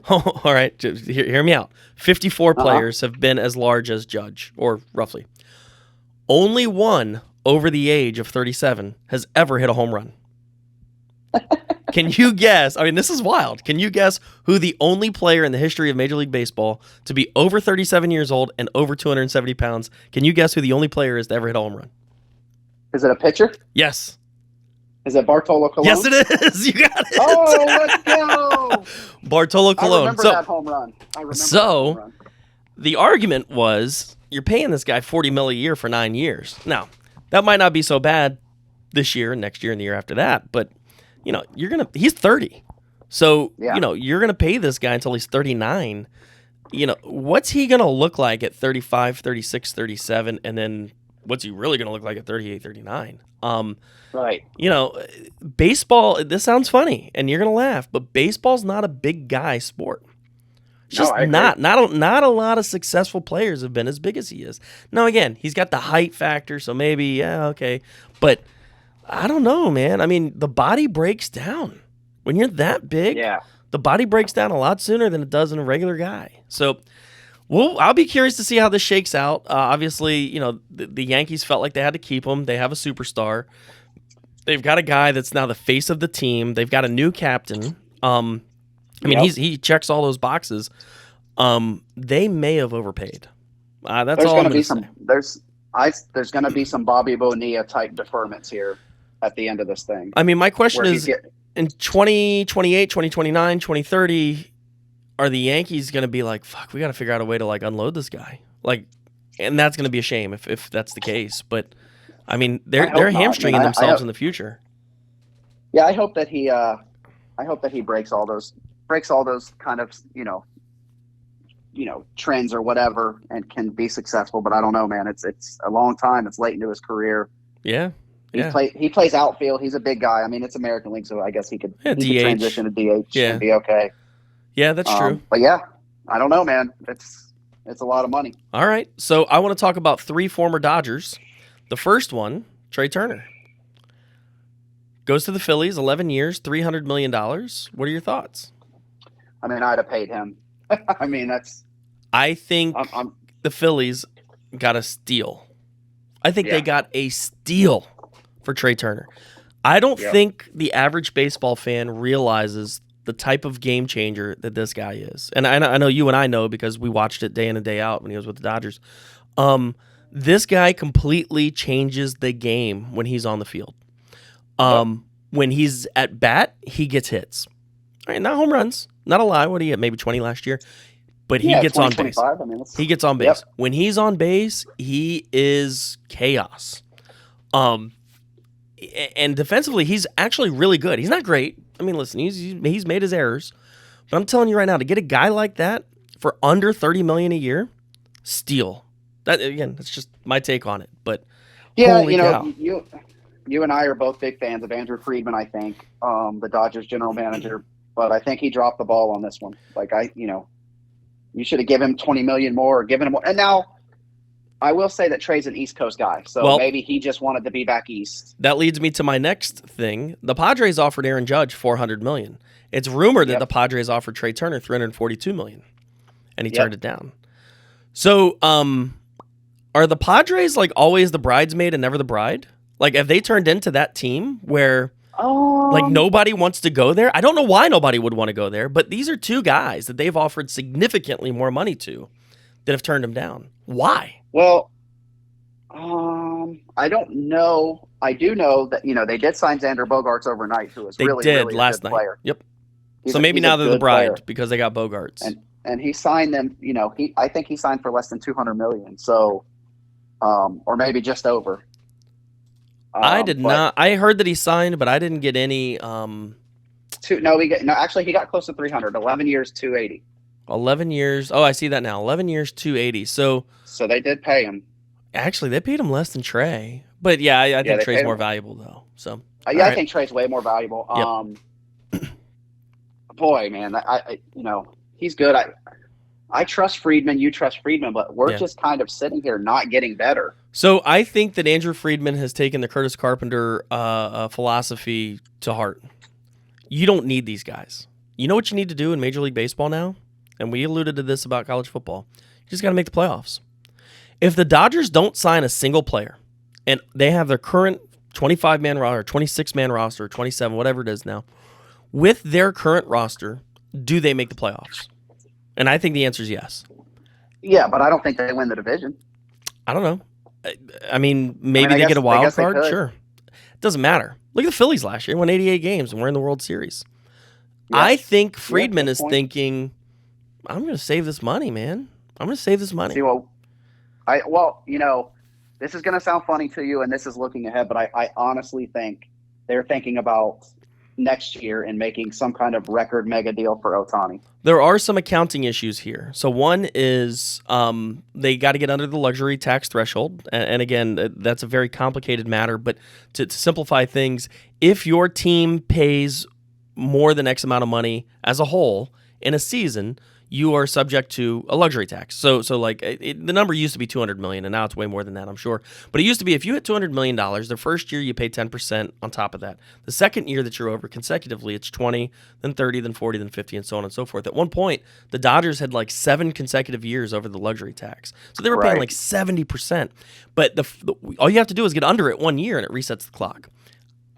All right, hear me out. 54 players have been as large as Judge, or roughly. Only one over the age of 37 has ever hit a home run. Can you guess? I mean, this is wild. Can you guess who the only player in the history of Major League Baseball to be over 37 years old and over 270 pounds? Can you guess who the only player is to ever hit a home run? Is it a pitcher? Yes. Is it Bartolo Colon? Yes, it is. You got it. Oh, let's go. Bartolo Colon. I remember that home run. The argument was you're paying this guy $40 million a year for 9 years. Now, that might not be so bad this year, next year, and the year after that, but he's 30. So, you're going to pay this guy until he's 39. What's he going to look like at 35, 36, 37, and then what's he really going to look like at 38, 39? Right. You know, baseball, this sounds funny and you're going to laugh, but baseball's not a big guy sport. It's No, just I agree. not a lot of successful players have been as big as he is. Now, again, he's got the height factor, so maybe, yeah, okay. But I don't know, man. I mean, the body breaks down. When you're that big, Yeah. the body breaks down a lot sooner than it does in a regular guy. So, well, I'll be curious to see how this shakes out. Obviously, you know, the Yankees felt like they had to keep him. They have a superstar. They've got a guy that's now the face of the team. They've got a new captain. I mean, he checks all those boxes. They may have overpaid. That's all I'm going to say. There's going to be some Bobby Bonilla type deferments here at the end of this thing. I mean, my question is, in 2028, 2029, 2030, are the Yankees going to be like, fuck, we got to figure out a way to like unload this guy? Like, and that's going to be a shame if that's the case. But I mean, they're hamstringing themselves in the future. Yeah, I hope that he breaks all those kind of trends or whatever and can be successful. But I don't know, man. It's a long time. It's late into his career. Yeah. He plays outfield. He's a big guy. I mean, it's American League, so I guess he could transition to DH and be okay. Yeah, that's true. But yeah, I don't know, man. It's a lot of money. All right. So I want to talk about 3 former Dodgers. The first one, Trey Turner. Goes to the Phillies, 11 years, $300 million. What are your thoughts? I mean, I'd have paid him. I mean, I think the Phillies got a steal. I think they got a steal for Trey Turner. I don't think the average baseball fan realizes the type of game changer that this guy is. And I know you and I know because we watched it day in and day out when he was with the Dodgers. This guy completely changes the game when he's on the field. When he's at bat, he gets hits. All right, not home runs. Not a lie. What did he get? Maybe 20 last year. But he gets on base. I mean, he gets on base. Yep. When he's on base, he is chaos. And defensively, he's actually really good. He's not great. I mean, listen, he's made his errors. But I'm telling you right now, to get a guy like that for under $30 million a year, steal. That again, that's just my take on it. But yeah, holy cow. You and I are both big fans of Andrew Friedman, I think, the Dodgers general manager. But I think he dropped the ball on this one. Like you should have given him $20 million more or given him more. And now I will say that Trey's an East Coast guy, so maybe he just wanted to be back east. That leads me to my next thing. The Padres offered Aaron Judge $400 million. It's rumored that the Padres offered Trey Turner $342 million, and he turned it down. So, are the Padres like always the bridesmaid and never the bride? Like, have they turned into that team where like nobody wants to go there? I don't know why nobody would want to go there, but these are 2 guys that they've offered significantly more money to that have turned them down. Why? Well, I don't know. I do know that they did sign Xander Bogaerts overnight, who was really last a good night. Player. Yep. So maybe now they're the bride because they got Bogaerts. And he signed them. I think he signed for less than $200 million. So, or maybe just over. I did not. I heard that he signed, but I didn't get any. Actually, he got close to 300. 11 years, 280. 11 years. Oh, I see that now. 11 years, 280. So they did pay him. Actually, they paid him less than Trey. But yeah, I think Trey's more valuable though. So I think Trey's way more valuable. Yep. Boy, man, he's good. I trust Friedman. You trust Friedman, but we're just kind of sitting here not getting better. So I think that Andrew Friedman has taken the Curtis Carpenter philosophy to heart. You don't need these guys. You know what you need to do in Major League Baseball now? And we alluded to this about college football. You just got to make the playoffs. If the Dodgers don't sign a single player, and they have their current 25-man roster, or 26-man roster, or 27, whatever it is now, with their current roster, do they make the playoffs? And I think the answer is yes. Yeah, but I don't think they win the division. I don't know. I mean, maybe they get a wild card. Sure. It doesn't matter. Look at the Phillies last year. Won 88 games, and we're in the World Series. Yes. I think Friedman is thinking, I'm going to save this money, man. I'm going to save this money. See, this is going to sound funny to you, and this is looking ahead, but I honestly think they're thinking about next year and making some kind of record mega deal for Ohtani. There are some accounting issues here. So one is they got to get under the luxury tax threshold. And again, that's a very complicated matter. But to simplify things, if your team pays more than X amount of money as a whole in a season, you are subject to a luxury tax. So like the number used to be $200 million, and now it's way more than that, I'm sure. But it used to be if you hit $200 million, the first year you pay 10% on top of that. The second year that you're over consecutively, it's 20, then 30, then 40, then 50, and so on and so forth. At one point, the Dodgers had like 7 consecutive years over the luxury tax. So they were paying like 70%. But all you have to do is get under it 1 year, and it resets the clock.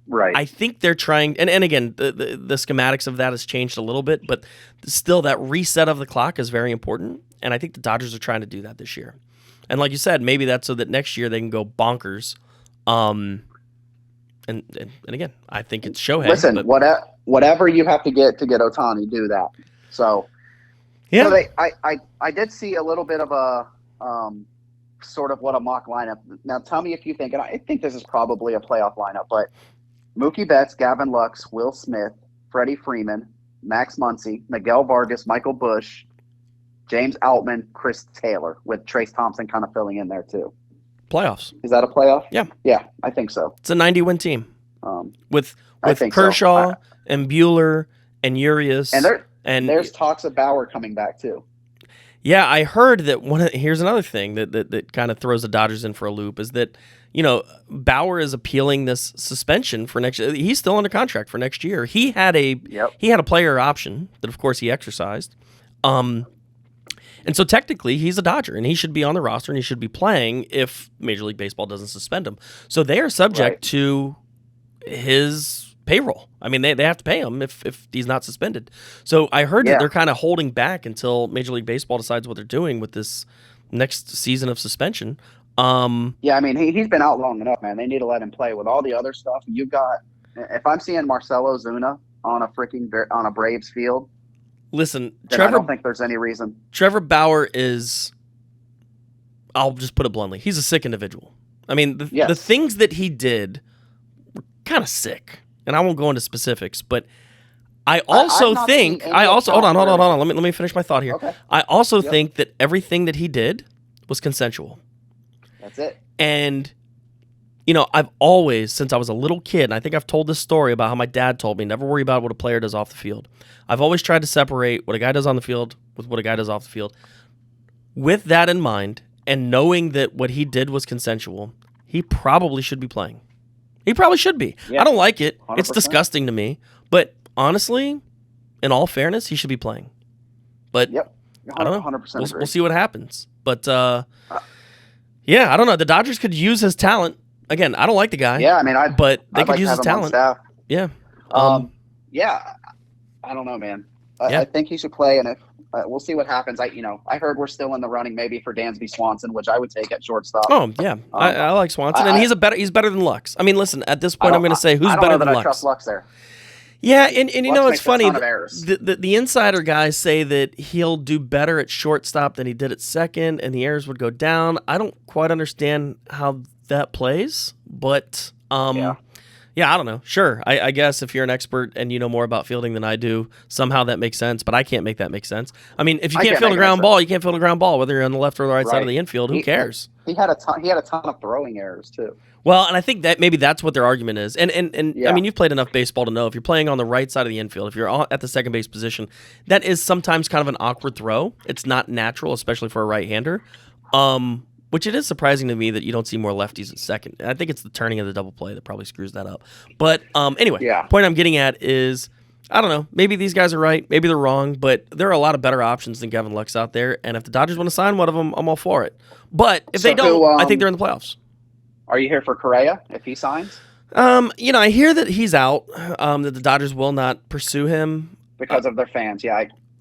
Right. I think they're trying, and again, the schematics of that has changed a little bit, but still that reset of the clock is very important, and I think the Dodgers are trying to do that this year. And like you said, maybe that's so that next year they can go bonkers. And again, I think it's Shohei. Listen, whatever you have to get Ohtani, do that. So, yeah. So I did see a little bit of a sort of what a mock lineup. Now, tell me if you think, and I think this is probably a playoff lineup, but Mookie Betts, Gavin Lux, Will Smith, Freddie Freeman, Max Muncy, Miguel Vargas, Michael Busch, James Outman, Chris Taylor, with Trace Thompson kind of filling in there too. Playoffs. Is that a playoff? Yeah. Yeah, I think so. It's a 90-win team with Kershaw so. and Bueller and Urias. And there's talks of Bauer coming back too. Yeah, I heard that here's another thing that kind of throws the Dodgers in for a loop is that, Bauer is appealing this suspension for next year. He's still under contract for next year. He had a player option that of course he exercised. And so technically he's a Dodger and he should be on the roster and he should be playing if Major League Baseball doesn't suspend him. So they are subject to his payroll. I mean, they have to pay him if he's not suspended. So I heard that they're kind of holding back until Major League Baseball decides what they're doing with this next season of suspension. Yeah, I mean, he's been out long enough, man. They need to let him play. With all the other stuff, you got. If I'm seeing Marcell Ozuna on a Braves field, listen, I don't think there's any reason. Trevor Bauer is. I'll just put it bluntly. He's a sick individual. I mean, the things that he did were kind of sick, and I won't go into specifics, but I also think hold on. Let me finish my thought here. Okay. I also think that everything that he did was consensual. That's it. And, I've always, since I was a little kid, and I think I've told this story about how my dad told me, never worry about what a player does off the field. I've always tried to separate what a guy does on the field with what a guy does off the field. With that in mind, and knowing that what he did was consensual, he probably should be playing. He probably should be. Yeah. I don't like it. 100%. It's disgusting to me. But honestly, in all fairness, he should be playing. But I don't know. 100% we'll see what happens. But yeah, I don't know. The Dodgers could use his talent. Again, I don't like the guy. Yeah, I mean, but they could use his talent. Yeah. Yeah. I don't know, man. I think he should play, and if we'll see what happens. I heard we're still in the running maybe for Dansby Swanson, which I would take at shortstop. Oh yeah, I like Swanson, and he's better than Lux. I mean, listen, at this point, I'm going to say who's better than Lux. I trust Lux there. Yeah, and it's funny. The insider guys say that he'll do better at shortstop than he did at second, and the errors would go down. I don't quite understand how that plays, but I don't know. Sure, I guess if you're an expert and you know more about fielding than I do, somehow that makes sense, but I can't make that make sense. I mean, if you can't field a ground ball, you can't field a ground ball, whether you're on the left or the right side of the infield. Who cares? He had a ton of throwing errors too. Well, and I think that maybe that's what their argument is. And I mean, you've played enough baseball to know if you're playing on the right side of the infield, if you're at the second base position, that is sometimes kind of an awkward throw. It's not natural, especially for a right-hander, which it is surprising to me that you don't see more lefties at second. I think it's the turning of the double play that probably screws that up. But anyway, point I'm getting at is, I don't know, maybe these guys are right, maybe they're wrong, but there are a lot of better options than Gavin Lux out there, and if the Dodgers want to sign one of them, I'm all for it. But if they don't, I think they're in the playoffs. Are you here for Correa if he signs? I hear that he's out, that the Dodgers will not pursue him. Because of their fans,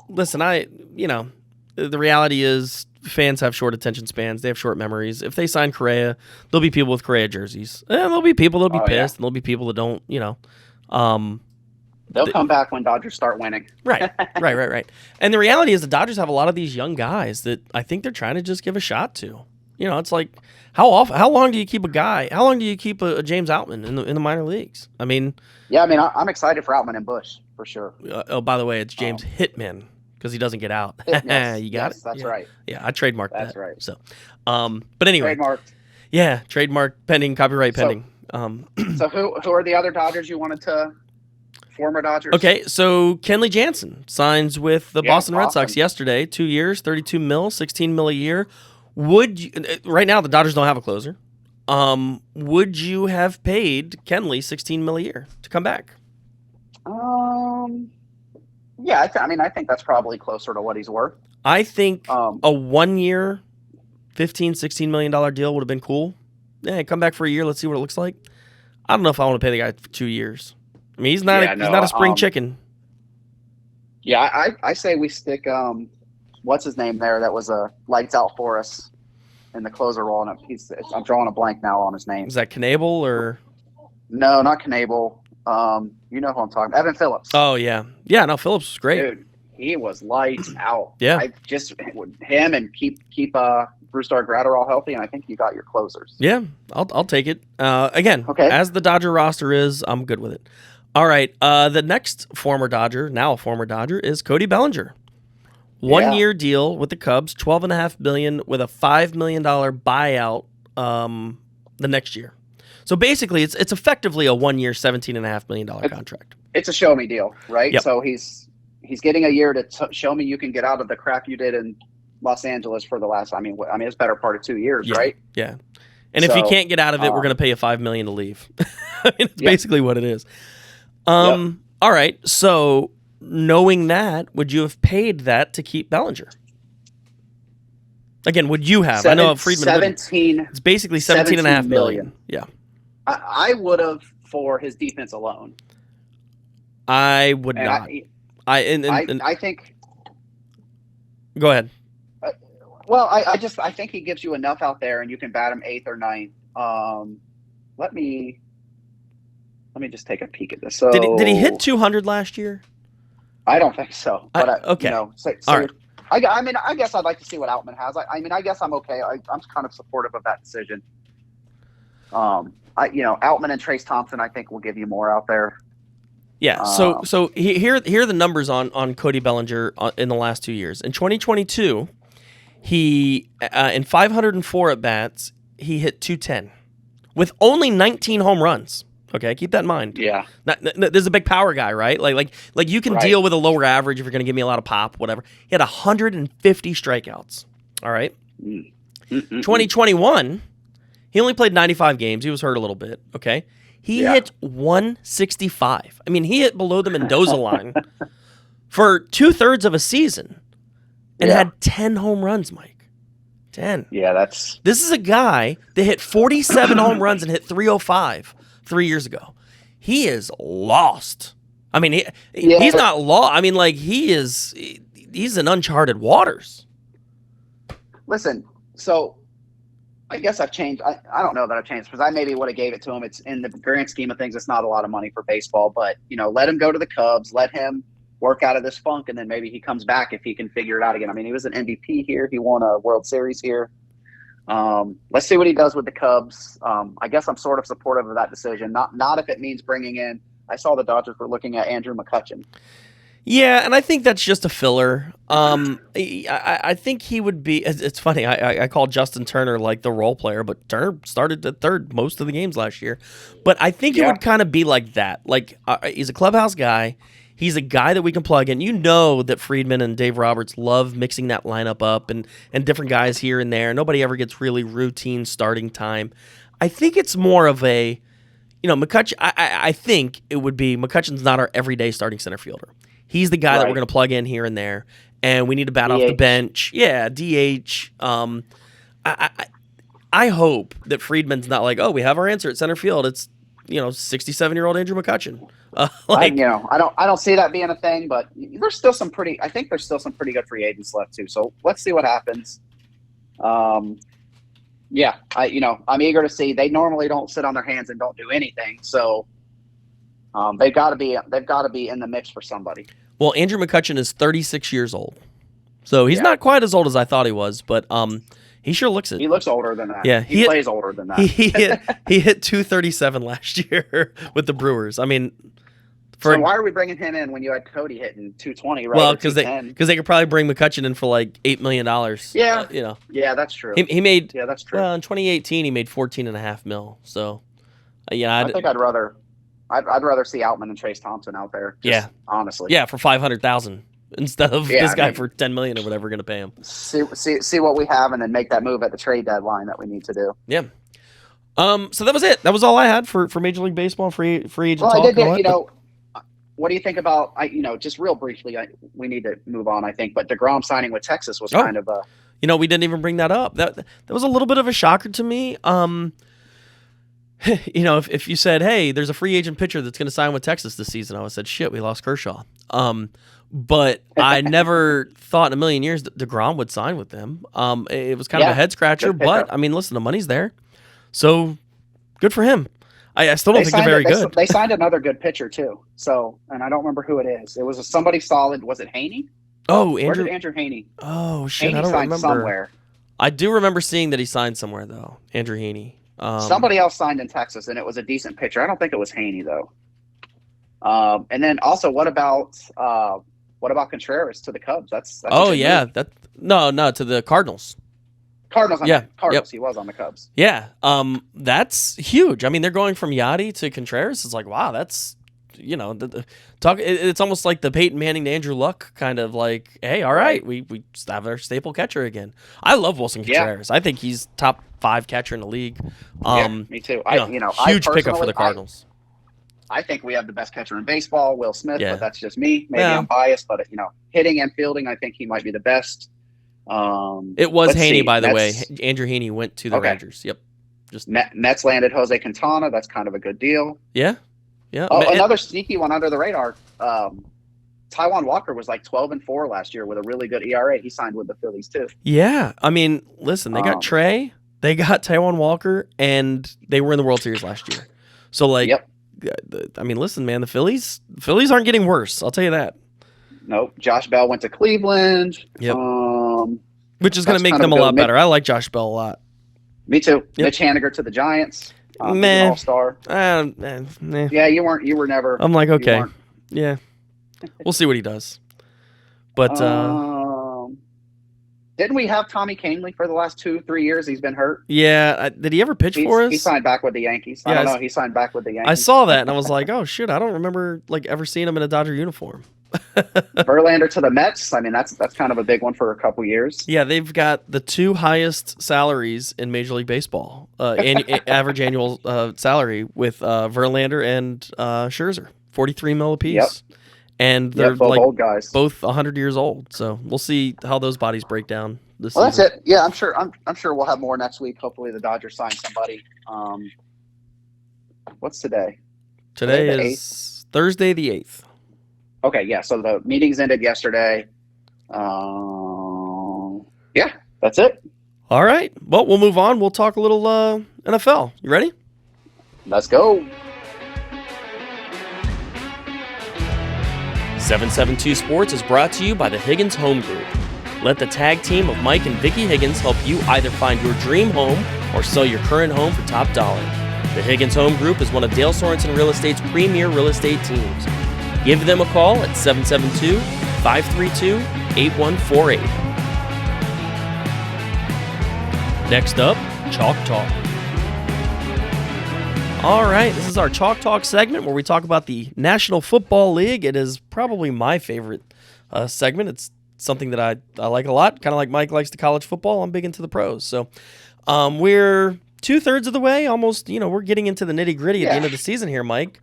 Listen, the reality is fans have short attention spans. They have short memories. If they sign Correa, there'll be people with Correa jerseys. And there'll be people that'll be pissed, and there'll be people that don't, They'll come back when Dodgers start winning. Right. And the reality is the Dodgers have a lot of these young guys that I think they're trying to just give a shot to. It's like how long do you keep a guy? How long do you keep a James Outman in the minor leagues? I mean, Yeah, I mean, I'm excited for Outman and Bush for sure. oh, by the way, it's James Hitman because he doesn't get out. Yes, You got yes, it. that's Yeah. right. Yeah, I trademarked That's that. right. So, but anyway, Trademarked. yeah, trademark pending, copyright pending. So who are the other Dodgers you wanted to? Former Dodgers. Okay, so Kenley Jansen signs with the Boston Red Sox Boston. yesterday. 2 years, $32 million, $16 million a year. Would you, right now the Dodgers don't have a closer? Would you have paid Kenley $16 million a year to come back? Yeah, I think that's probably closer to what he's worth. I think a 1 year, $15-16 million deal would have been cool. Yeah, come back for a year. Let's see what it looks like. I don't know if I want to pay the guy for 2 years. I mean, he's not a spring chicken. Yeah, I say we stick what's his name there that was lights out for us in the closer role, and I'm drawing a blank now on his name. Is that Knable or? No, not Knable. You know who I'm talking about. Evan Phillips. Oh yeah. Yeah, no, Phillips was great. Dude, he was lights out. Yeah. I just him and keep Brusdar Graterol healthy, and I think you got your closers. Yeah, I'll take it. Again, okay. As the Dodger roster is, I'm good with it. All right. The next former Dodger, now a former Dodger, is Cody Bellinger. 1 year deal with the Cubs, $12.5 million with a $5 million buyout the next year. So basically, it's effectively a 1 year, $17.5 million contract. It's a show me deal, right? Yep. So he's getting a year to show me you can get out of the crap you did in Los Angeles for the last. I mean, it's better part of 2 years, right? Yeah. And if you can't get out of it, we're going to pay you $5 million to leave. I mean, it's basically what it is. All right. So knowing that, would you have paid that to keep Bellinger? Again, would you have? I know Friedman 17. It's basically $17.5 million. Yeah. I would have for his defense alone. I would not. I think. Go ahead. Well, I think he gives you enough out there, and you can bat him 8th or 9th. Let me just take a peek at this. So did he hit 200 last year? I don't think so. But okay. All right. I guess I'd like to see what Outman has. I guess I'm okay. I'm kind of supportive of that decision. Outman and Trace Thompson, I think, will give you more out there. Yeah. So here are the numbers on Cody Bellinger in the last 2 years. In 2022, he in 504 at bats, he hit 210 with only 19 home runs. Okay, keep that in mind. Yeah. There's a big power guy, right? Like you can deal with a lower average if you're going to give me a lot of pop, whatever. He had 150 strikeouts. All right. 2021, he only played 95 games. He was hurt a little bit. Okay. He hit 165. I mean, he hit below the Mendoza line for 2/3 of a season and had 10 home runs, Mike. 10. Yeah, This is a guy that hit 47 home runs and hit 305 3 years ago. He is lost. I mean, he's not lost. I mean, like he's in uncharted waters. Listen, so I guess I've changed. I don't know that I've changed because I maybe would have gave it to him. It's in the grand scheme of things, it's not a lot of money for baseball, but let him go to the Cubs, let him work out of this funk, and then maybe he comes back if he can figure it out again. I mean, he was an MVP here. He won a World Series here. Let's see what he does with the Cubs. I guess I'm sort of supportive of that decision. Not if it means bringing in. I saw the Dodgers were looking at Andrew McCutchen. Yeah, and I think that's just a filler. I think he would be. It's funny. I called Justin Turner like the role player, but Turner started at third most of the games last year. But I think it would kind of be like that. Like he's a clubhouse guy. He's a guy that we can plug in. You know that Friedman and Dave Roberts love mixing that lineup up and different guys here and there. Nobody ever gets really routine starting time. I think it's more of a, McCutchen. I think it would be McCutchen's not our everyday starting center fielder. He's the guy that we're going to plug in here and there, and we need to bat off the bench. Yeah, DH. I hope that Friedman's not like, oh, we have our answer at center field. It's 67-year-old Andrew McCutchen. I don't see that being a thing, but there's still some pretty good free agents left too. So let's see what happens. I'm eager to see. They normally don't sit on their hands and don't do anything. So they've got to be in the mix for somebody. Well, Andrew McCutchen is 36 years old, so he's not quite as old as I thought he was. But He sure looks it. He looks older than that. Yeah, he plays older than that. He hit 237 last year with the Brewers. I mean, so why are we bringing him in when you had Cody hitting 220? Right? Well, because they could probably bring McCutcheon in for like $8 million. Yeah, you know. Yeah, that's true. He made. Yeah, that's true. Well, in 2018, he made 14.5 mil. So, I think I'd rather see Outman and Trace Thompson out there. Honestly. Yeah, for 500,000 instead of this guy for 10 million or whatever we're gonna pay him. See what we have, and then make that move at the trade deadline that we need to do. Yeah. So that was it. That was all I had for Major League Baseball free agent talk. I did. What do you think about? Just real briefly, we need to move on. I think, but DeGrom signing with Texas was kind of a. We didn't even bring that up. That was a little bit of a shocker to me. If you said, hey, there's a free agent pitcher that's going to sign with Texas this season, I would have said, shit, we lost Kershaw. But I never thought in a million years that DeGrom would sign with them. It was kind of a head scratcher, but I mean, listen, the money's there, so good for him. I still don't think they're very good. They signed another good pitcher too. So, and I don't remember who it is. It was somebody solid. Was it Haney? Oh, Where did Andrew Haney? Oh shit, Haney I don't remember. Somewhere. I do remember seeing that he signed somewhere though. Andrew Haney. Somebody else signed in Texas, and it was a decent pitcher. I don't think it was Haney though. And then also, what about Contreras to the Cubs? That's to the Cardinals. Cardinals. Yep. He was on the Cubs. Yeah. That's huge. I mean, they're going from Yachty to Contreras. It's like, wow, that's it's almost like the Peyton Manning to Andrew Luck kind of like, hey, all right, we have our staple catcher again. I love Wilson Contreras. I think he's top 5 catcher in the league. Me too. Huge pickup for the Cardinals. I think we have the best catcher in baseball, Will Smith, but that's just me. Maybe I'm biased, but hitting and fielding, I think he might be the best. It was Haney, by the way. Andrew Haney went to the Rangers. Yep. Just Mets landed Jose Quintana. That's kind of a good deal. Yeah. Yeah. Oh, another sneaky one under the radar. Taijuan Walker was like 12-4 last year with a really good ERA. He signed with the Phillies too. Yeah. I mean, listen, they got Trey, they got Taijuan Walker, and they were in the World Series last year. So I mean, listen, man, the Phillies aren't getting worse. I'll tell you that. Nope. Josh Bell went to Cleveland. Yep. Which is going to make them a lot better. I like Josh Bell a lot. Me too. Yep. Mitch Haniger to the Giants. All-star. Yeah, you were never. I'm like, okay. Yeah. We'll see what he does. But didn't we have Tommy Kahnle for the last 2-3 years? He's been hurt. Yeah. Did he ever pitch for us? He signed back with the Yankees. I don't know. He signed back with the Yankees. I saw that and I was like, oh shit, I don't remember ever seeing him in a Dodger uniform. Verlander to the Mets. I mean, that's kind of a big one for a couple years. Yeah, they've got the 2 highest salaries in Major League Baseball, average annual salary with Verlander and Scherzer, $43 million apiece. Yep. And they're both old guys, both 100 years old. So we'll see how those bodies break down this season. That's it. Yeah, I'm sure we'll have more next week. Hopefully, the Dodgers sign somebody. What's today? Today is Thursday the 8th. Okay, yeah. So the meetings ended yesterday. Yeah, that's it. All right. Well, we'll move on. We'll talk a little NFL. You ready? Let's go. 772 Sports is brought to you by the Higgins Home Group. Let the tag team of Mike and Vicky Higgins help you either find your dream home or sell your current home for top dollar. The Higgins Home Group is one of Dale Sorensen Real Estate's premier real estate teams. Give them a call at 772-532-8148. Next up, Chalk Talk. All right, this is our Chalk Talk segment where we talk about the National Football League. It is probably my favorite segment. It's something that I like a lot. Kind of like Mike likes the college football. I'm big into the pros. So we're 2/3 of the way, almost. We're getting into the nitty gritty at the end of the season here, Mike.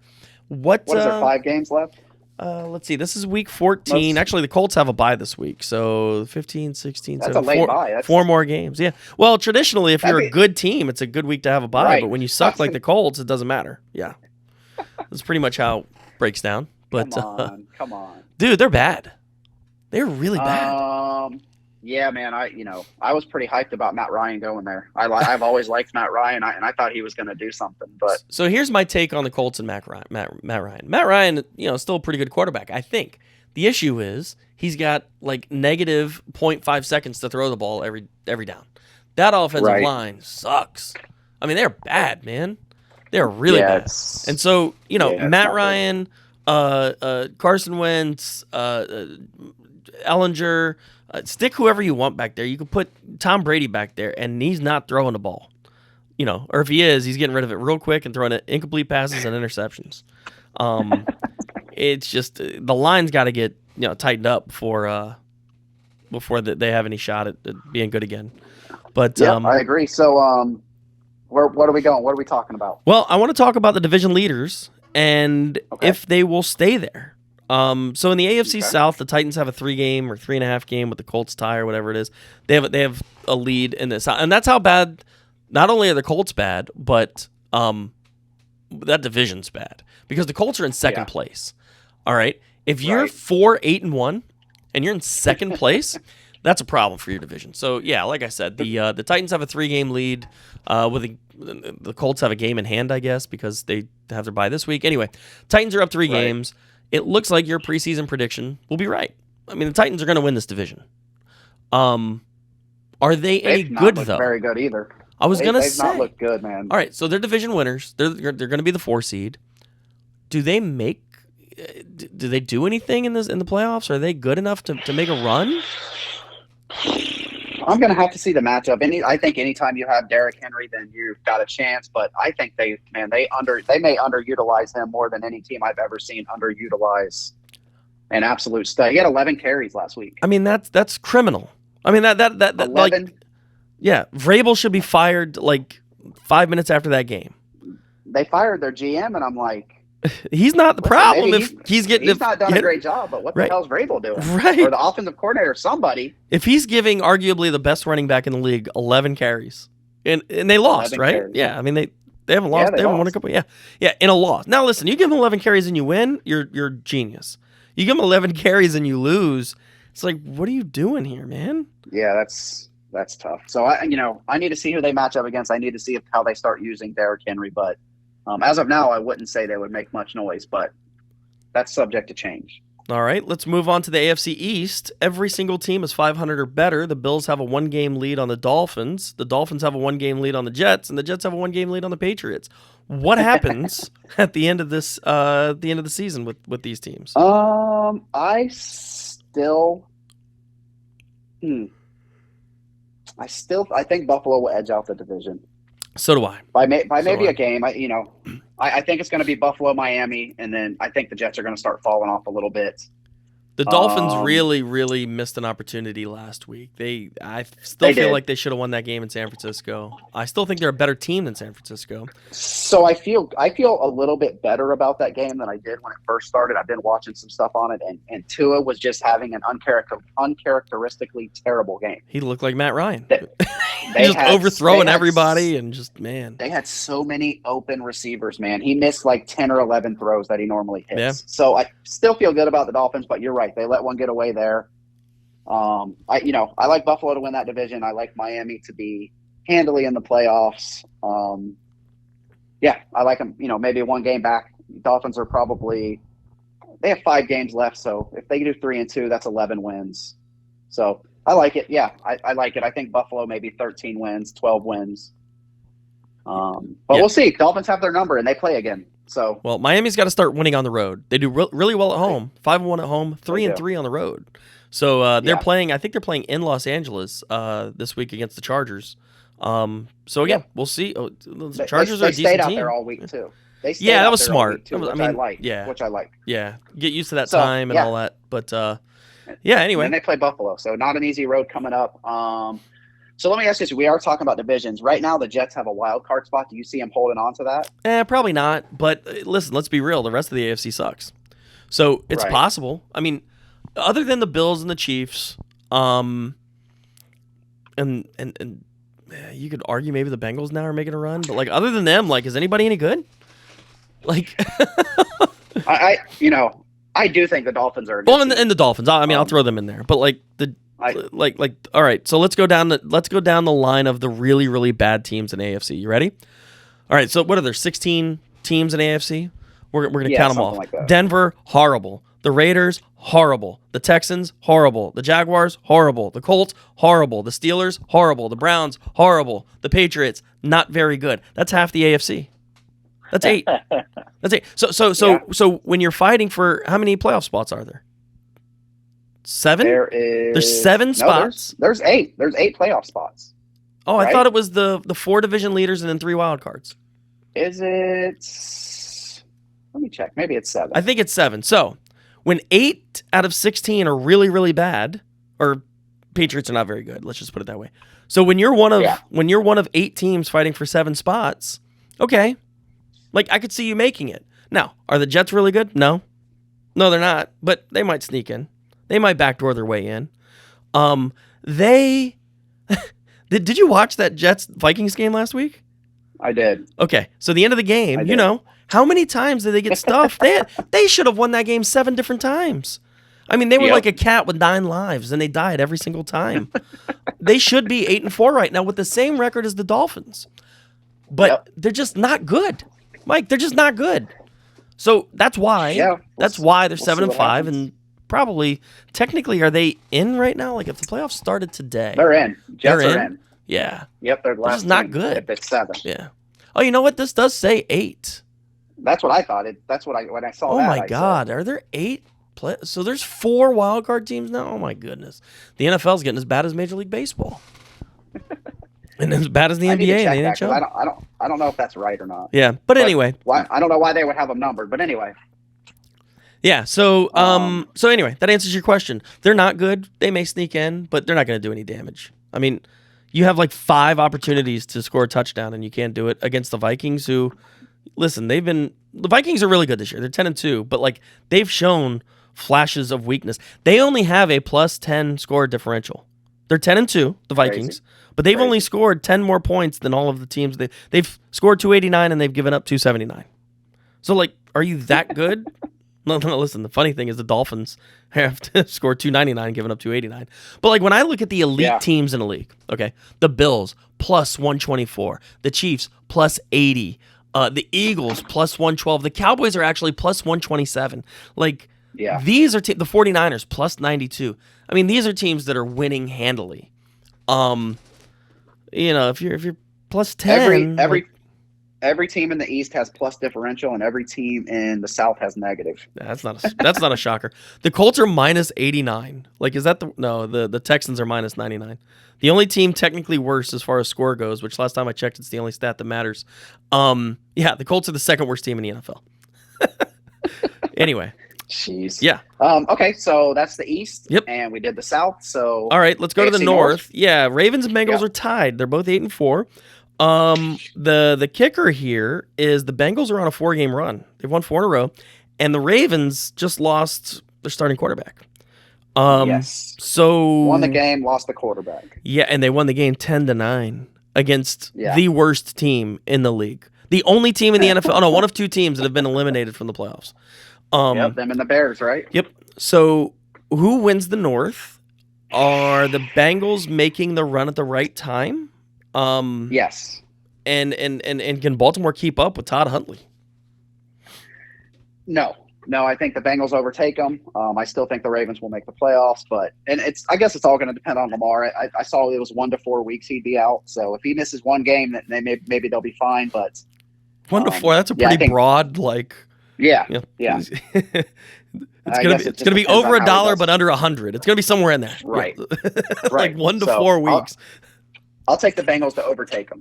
What is there, 5 games left? Let's see. This is week 14. Actually, the Colts have a bye this week. So 15, 16, that's 17, a late bye. 4 more games. Yeah. Well, traditionally, if you're a good team, it's a good week to have a bye. Right. But when you suck like the Colts, it doesn't matter. Yeah. That's pretty much how it breaks down. But come on. Dude, they're bad. They're really bad. Yeah, man. I was pretty hyped about Matt Ryan going there. I've always liked Matt Ryan, and I thought he was going to do something. But so here's my take on the Colts and Matt Ryan. Matt Ryan, still a pretty good quarterback, I think. The issue is he's got like negative 0.5 seconds to throw the ball every down. That offensive Right. line sucks. I mean, they're bad, man. They're really Yeah, bad. And so, yeah, it's Matt not Ryan, Carson Wentz, Ellinger, stick whoever you want back there. You could put Tom Brady back there, and he's not throwing the ball. Or if he is, he's getting rid of it real quick and throwing it incomplete passes and interceptions. It's just the line's got to get tightened up before they have any shot at being good again. But yeah, I agree. So, what are we going? What are we talking about? Well, I want to talk about the division leaders and if they will stay there. So in the AFC South, the Titans have a 3-game or 3.5 game with the Colts tie or whatever it is. They have a lead in this, and that's how bad. Not only are the Colts bad, but that division's bad because the Colts are in second place. All right, if you're 4-8-1 and you're in second place, that's a problem for your division. So yeah, like I said, the Titans have a 3-game lead. With the Colts have a game in hand, I guess, because they have their bye this week. Anyway, Titans are up 3 games. It looks like your preseason prediction will be right. I mean, the Titans are going to win this division. Are they any good though? Very good either. I was going to say. They've not looked good, man. All right, so they're division winners. They're going to be the 4 seed. Do they do anything in the playoffs? Are they good enough to make a run? I'm going to have to see the matchup. I think anytime you have Derrick Henry, then you've got a chance. But I think they may underutilize him more than any team I've ever seen underutilize an absolute stud. He had 11 carries last week. I mean, that's criminal. I mean, that 11. Like, yeah, Vrabel should be fired like 5 minutes after that game. They fired their GM, and I'm like, he's not the problem. If he's not done a great job, but what the hell's Vrabel doing? Right. Or the offensive coordinator, somebody. If he's giving arguably the best running back in the league 11 carries, and they lost, right? Carries. Yeah, I mean they haven't lost. They haven't won a couple. Yeah, in a loss. Now listen, you give him 11 carries and you win, you're genius. You give him 11 carries and you lose, it's like, what are you doing here, man? Yeah, that's tough. So I need to see who they match up against. I need to see how they start using Derrick Henry, but. As of now, I wouldn't say they would make much noise, but that's subject to change. All right, let's move on to the AFC East. Every single team is 500 or better. The Bills have a 1-game lead on the Dolphins. The Dolphins have a 1-game lead on the Jets, and the Jets have a 1-game lead on the Patriots. What happens at the end of this, the end of the season with these teams? I think Buffalo will edge out the division. So do I. By maybe a game. I think it's going to be Buffalo, Miami, and then I think the Jets are going to start falling off a little bit. The Dolphins really, really missed an opportunity last week. I still feel like they should have won that game in San Francisco. I still think they're a better team than San Francisco. So I feel a little bit better about that game than I did when it first started. I've been watching some stuff on it, and Tua was just having an uncharacteristically terrible game. He looked like Matt Ryan. They just overthrowing everybody and just, man. They had so many open receivers, man. He missed like 10 or 11 throws that he normally hits. Yeah. So I still feel good about the Dolphins, but you're right. They let one get away there. I like Buffalo to win that division. I like Miami to be handily in the playoffs. I like them, maybe 1 game back. Dolphins are they have 5 games left. So if they do 3-2, that's 11 wins. So I like it. Yeah, I like it. I think Buffalo maybe 13 wins, 12 wins. We'll see. Dolphins have their number, and they play again. So Miami's got to start winning on the road. They do really well at home. 5-1 at home, 3-3 on the road. So they're playing. I think they're playing in Los Angeles this week against the Chargers. So again, we'll see. The Chargers are a decent stayed out team. there all week too. That was smart. Too, which I like. Yeah, get used to that time and all that. But anyway. And they play Buffalo, so not an easy road coming up. So let me ask you this. We are talking about divisions. Right now, the Jets have a wild card spot. Do you see them holding on to that? Probably not. But listen, let's be real. The rest of the AFC sucks. So it's possible. I mean, other than the Bills and the Chiefs, and you could argue maybe the Bengals now are making a run. But, other than them, is anybody any good? I do think the Dolphins are a good team. And the Dolphins. I'll throw them in there. But, all right, so let's go down the line of the really, really bad teams in AFC. You ready? All right, so what are there, 16 teams in AFC? We're going to count them off. Like that. Denver, horrible. The Raiders, horrible. The Texans, horrible. The Jaguars, horrible. The Colts, horrible. The Steelers, horrible. The Browns, horrible. The Patriots, not very good. That's half the AFC. That's 8. That's 8. So when you're fighting for, how many playoff spots are there? 7? There's 7 spots. There's 8. There's 8 playoff spots. Oh, I thought it was the 4 division leaders and then 3 wild cards. Is it? Let me check. Maybe it's 7. I think it's 7. So when 8 out of 16 are really, really bad, or Patriots are not very good, let's just put it that way. So when you're one of 8 teams fighting for 7 spots, okay, like I could see you making it. Now, are the Jets really good? No, they're not. But they might sneak in. They might backdoor their way in. They did you watch that Jets Vikings game last week? I did. Okay, so the end of the game, you know, how many times did they get stuffed? They should have won that game 7 different times. I mean, they were like a cat with 9 lives, and they died every single time. They should be 8-4 right now with the same record as the Dolphins. But they're just not good. Mike, they're just not good. So that's why. Yeah, that's why they're 7-5, and probably technically, are they in right now? Like if the playoffs started today, they're in. Jets are in. Yeah. Yep, they're the last. This is not good. If it's 7. Yeah. Oh, you know what? This does say 8. That's what I thought. That's what when I saw. Oh that, my God! Are there 8? So there's 4 wild card teams now. Oh my goodness! The NFL's getting as bad as Major League Baseball, and as bad as the NBA and the NHL. I don't know if that's right or not. Yeah, but anyway, I don't know why they would have them numbered. But anyway. Yeah. So so anyway, that answers your question. They're not good. They may sneak in, but they're not going to do any damage. I mean, you have like 5 opportunities to score a touchdown, and you can't do it against the Vikings, who. Listen, the Vikings are really good this year. They're 10-2, but like they've shown flashes of weakness. They only have a +10 score differential. They're 10-2, the Vikings, but they've only scored 10 more points than all of the teams. They've scored 289 and they've given up 279. So like, are you that good? No, listen, the funny thing is the Dolphins have to score 299, giving up 289. But like when I look at the elite teams in the league, okay, the Bills +124, the Chiefs +80. The Eagles +112. The Cowboys are actually +127. Like, these are the 49ers +92. I mean, these are teams that are winning handily. You know, if you're +10, every team in the East has plus differential, and every team in the South has negative. That's not a shocker. The Colts are -89. Like, is that the Texans are -99. The only team technically worse as far as score goes, which last time I checked, it's the only stat that matters. The Colts are the second worst team in the NFL. Anyway. Jeez. Yeah. Okay, so that's the East. Yep. And we did the South. So all right, let's go to the North. Yeah, Ravens and Bengals are tied. They're both 8-4. The kicker here is the Bengals are on a 4-game run. They've won 4 in a row, and the Ravens just lost their starting quarterback. So won the game, lost the quarterback. Yeah, and they won the game 10-9 against the worst team in the league. The only team in the NFL, one of 2 teams that have been eliminated from the playoffs. Them and the Bears, right? Yep. So who wins the North? Are the Bengals making the run at the right time? Yes. And can Baltimore keep up with Todd Huntley? No, I think the Bengals overtake them. I still think the Ravens will make the playoffs, I guess it's all going to depend on Lamar. I saw it was 1 to 4 weeks he'd be out. So if he misses 1 game, then maybe they'll be fine. But 1 to 4, that's a pretty broad, like. Yeah. It's gonna be over $1, but under 100. It's gonna be somewhere in there, right? Like 1 to 4 weeks. I'll take the Bengals to overtake them.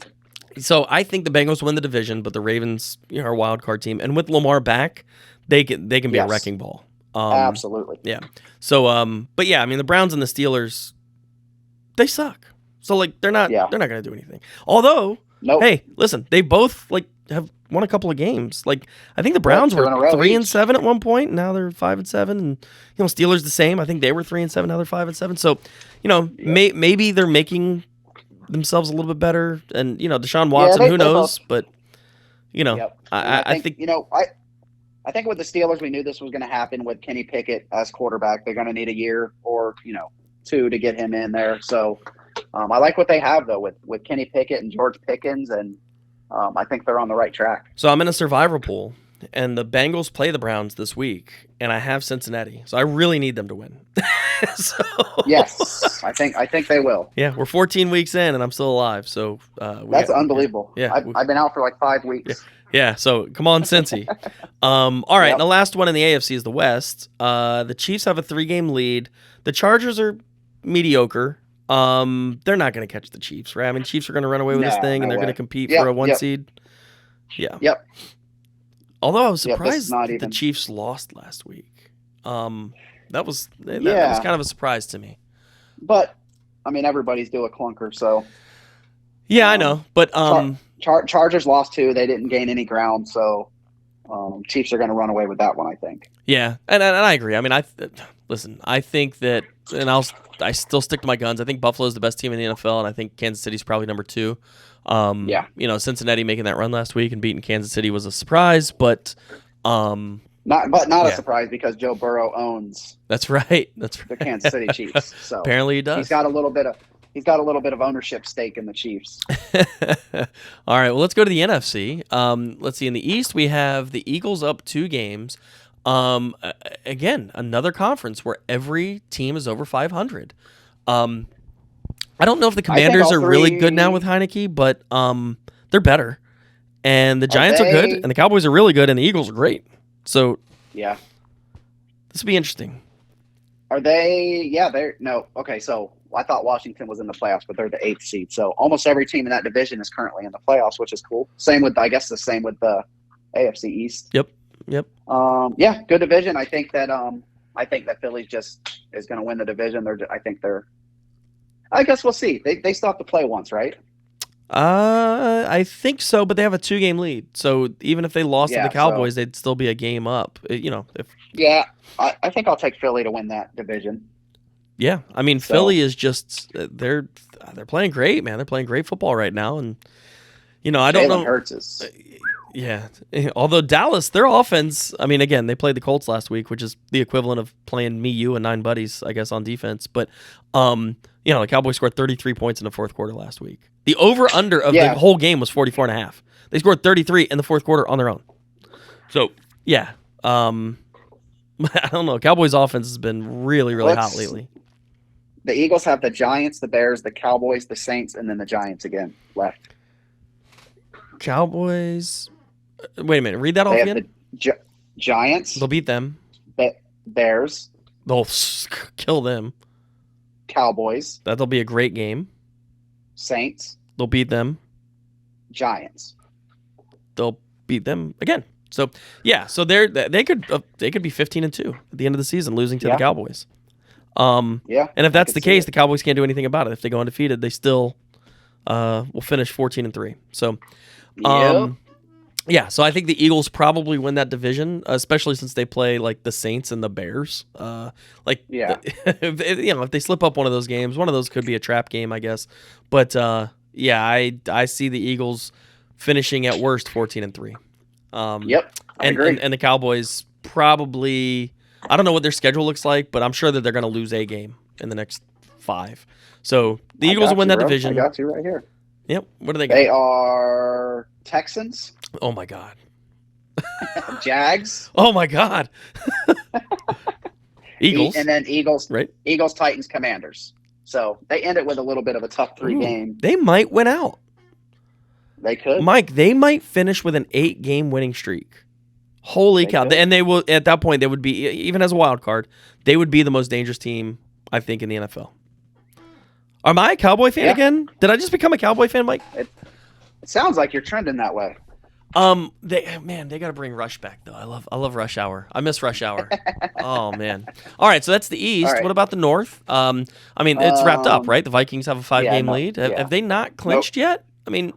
So I think the Bengals win the division, but the Ravens are a wild card team, and with Lamar back, they can be a wrecking ball. Absolutely. Yeah. So but yeah, I mean the Browns and the Steelers, they suck. So like they're not gonna do anything. Although, hey, listen, they both like have won a couple of games. Like I think the Browns were 3-7 at one point. Now they're 5-7, and Steelers the same. I think they were 3-7. Now they're 5-7. So maybe they're making themselves a little bit better. And Deshaun Watson, who knows? But I think I think with the Steelers, we knew this was going to happen with Kenny Pickett as quarterback. They're going to need a year or 2 to get him in there. So I like what they have though with Kenny Pickett and George Pickens, and I think they're on the right track. So I'm in a survivor pool. and the Bengals play the Browns this week, and I have Cincinnati, so I really need them to win. So Yes, I think they will. yeah, we're 14 weeks in, and I'm still alive. So That's unbelievable. Yeah, I've been out for like 5 weeks. yeah. So come on, Cincy. All right, Yep. and the last one in the AFC is the West. The Chiefs have a 3-game lead. The Chargers are mediocre. They're not going to catch the Chiefs, right? I mean, Chiefs are going to run away with this No, thing, and no they're way. going to compete Yep, for a 1 yep. seed. Yeah. Yep. Although I was Yep, this is surprised not that the even- Chiefs lost last week. That was Yeah. kind of a surprise to me. But I mean, everybody's due a clunker. So Yeah, I know, but Chargers lost 2. They didn't gain any ground. So Chiefs are going to run away with that one, I think. yeah, and I agree. I mean, listen. I think that, and I still stick to my guns. I think Buffalo's the best team in the NFL, and I think Kansas City's probably number 2. Yeah. Cincinnati making that run last week and beating Kansas City was a surprise, but Not Yeah. a surprise because Joe Burrow owns that's right. the Kansas City Chiefs. So Apparently he does. he's got a little bit of ownership stake in the Chiefs. All right, well, let's go to the NFC. Let's see. In the East, we have the Eagles up 2 games. Again, another conference where every team is over 500. I don't know if the Commanders all are really three- good now with Heineke, but they're better. And the Giants are they- good, and the Cowboys are really good, and the Eagles are great. So Yeah. this will be interesting. Are they? Yeah, they're no. Okay, so I thought Washington was in the playoffs, but they're the 8th seed. So almost every team in that division is currently in the playoffs, which is cool. Same with the same with the AFC East. Yep. Yeah, good division. I think that Philly just is going to win the division. I guess we'll see. They still have to play once, right? I think so, but they have a 2-game lead. So even if they lost to Yeah, the Cowboys, they'd still be a game up. Yeah, I think I'll take Philly to win that division. Yeah, I mean, So- Philly is just they're playing great, man. They're playing great football right now, and I don't Jalen know. Hurts is. Yeah, although Dallas, their offense. I mean, again, they played the Colts last week, which is the equivalent of playing me, you, and 9 buddies, I guess, on defense. But the Cowboys scored 33 points in the fourth quarter last week. The over/under of the whole game was 44.5. They scored 33 in the fourth quarter on their own. So yeah, I don't know. Cowboys offense has been really, really hot lately. The Eagles have the Giants, the Bears, the Cowboys, the Saints, and then the Giants again left. Cowboys. Wait a minute. Read that off They have again. the Giants, They'll beat them. Bears, They'll kill them. Cowboys, That'll be a great game. Saints, They'll beat them. Giants. They'll beat them again. So yeah, so they could be 15-2 at the end of the season, losing to the Cowboys. Yeah, And if that's I the could see case, it. the Cowboys can't do anything about it. If they go undefeated, they still will finish 14-3. So yeah, so I think the Eagles probably win that division, especially since they play like the Saints and the Bears. If they slip up one of those games, one of those could be a trap game, I guess. But I see the Eagles finishing at worst 14-3. Yep, I agree. And the Cowboys probably, I don't know what their schedule looks like, but I'm sure that they're going to lose a game in the next 5. So the Eagles will win that division. I got you right here. Yep. What do they got? They are Texans, Oh my God. Jags, Oh my God. Eagles. and then Eagles, Right. Eagles, Titans, Commanders. So they end it with a little bit of a tough 3-game. They might win out. They could. Mike, they might finish with an 8-game winning streak. Holy They cow. could. And they will, at that point, they would be, even as a wild card, they would be the most dangerous team, I think, in the NFL. Am I a Cowboy fan again? Did I just become a Cowboy fan, Mike? It sounds like you're trending that way. They got to bring Rush back though. I love Rush Hour. I miss Rush Hour. Oh man. All right, so that's the East. All right. What about the North? I mean, it's wrapped up, right? The Vikings have a 5-game lead. Have they not clinched yet? I mean,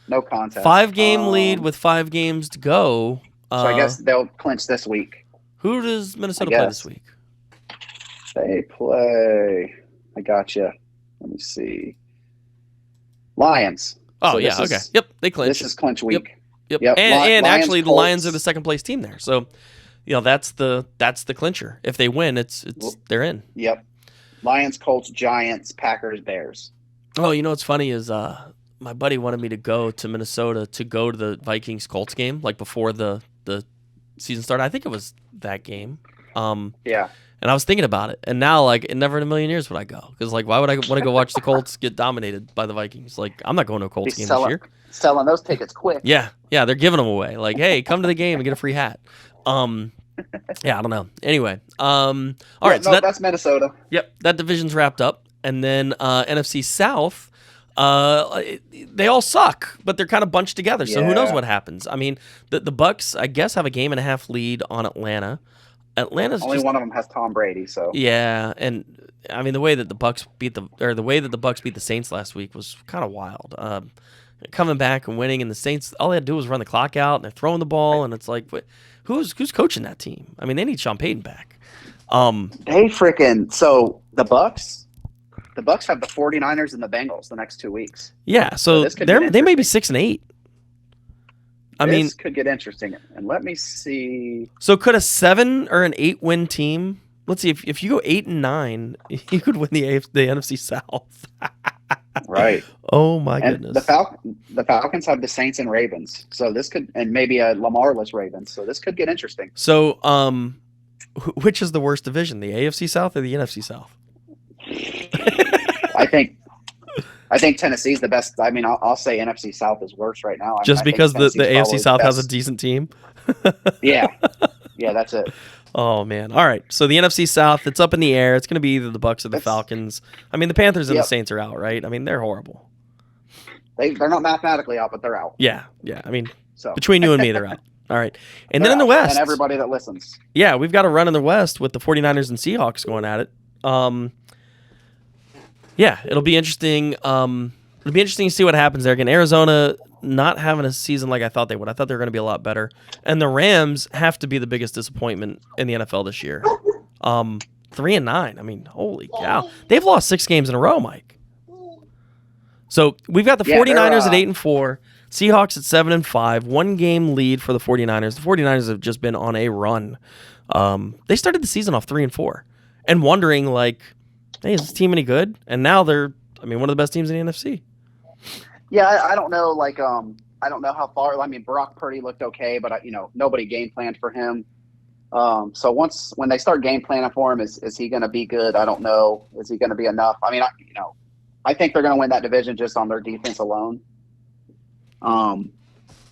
No contest. 5-game lead with 5 games to go. So I guess they'll clinch this week. Who does Minnesota play this week? They play. I gotcha. Let me see. Lions. Oh So yeah, this okay. is- Yep, they clinched. This is clinch week. Yep. Yep. And Lions, actually, the Colts. Lions are the second place team there. So, that's the clincher. If they win, they're in. Yep. Lions, Colts, Giants, Packers, Bears. Oh, what's funny is my buddy wanted me to go to Minnesota to go to the Vikings Colts game, like before the season started. I think it was that game. Yeah. And I was thinking about it, and now like never in a million years would I go, because like why would I want to go watch the Colts get dominated by the Vikings? Like I'm not going to a Colts game this year. Selling those tickets quick. Yeah, they're giving them away. Like, hey, come to the game and get a free hat. Yeah, I don't know. Anyway, all right. So that's Minnesota. Yep, that division's wrapped up, and then NFC South. They all suck, but they're kind of bunched together. So who knows what happens? I mean, the Bucks, I guess, have a 1.5 lead on Atlanta. Atlanta's only one of them has Tom Brady, so yeah, and I mean the way that the Bucks beat the Saints last week was kind of wild. Coming back and winning, and the Saints, all they had to do was run the clock out, and they're throwing the ball, and it's like, who's coaching that team? I mean, they need Sean Payton back. So the Bucks have the 49ers and the Bengals the next 2 weeks. Yeah, so they may be 6-8. This could get interesting. And let me see. So could a 7 or an 8 win team? Let's see. If you go 8-9, you could win the NFC South. Right. Oh my goodness. The Falcons have the Saints and Ravens. So this could, and maybe a Lamarless Ravens. So this could get interesting. So which is the worst division, the AFC South or the NFC South? I think Tennessee's the best. I mean, I'll say NFC South is worse right now. Just because the AFC South has a decent team? Yeah, that's it. Oh, man. All right. So the NFC South, it's up in the air. It's going to be either the Bucks or the Falcons. I mean, the Panthers and the Saints are out, right? I mean, they're horrible. They're not mathematically out, but they're out. Yeah. I mean, between you and me, they're out. All right. And then in the West. And everybody that listens. Yeah, we've got a run in the West with the 49ers and Seahawks going at it. Yeah, it'll be interesting. It'll be interesting to see what happens there. Again, Arizona not having a season like I thought they would. I thought they were going to be a lot better. And the Rams have to be the biggest disappointment in the NFL this year. 3-9. I mean, holy cow. They've lost 6 games in a row, Mike. So we've got the 49ers at 8-4, Seahawks at 7-5, 1 game lead for the 49ers. The 49ers have just been on a run. They started the season off 3-4 and wondering, like, hey, is this team any good? And now they're, one of the best teams in the NFC. Yeah, I don't know. Like, I don't know how far. I mean, Brock Purdy looked okay, but nobody game planned for him. So when they start game planning for him, is he going to be good? I don't know. Is he going to be enough? I mean, I think they're going to win that division just on their defense alone. And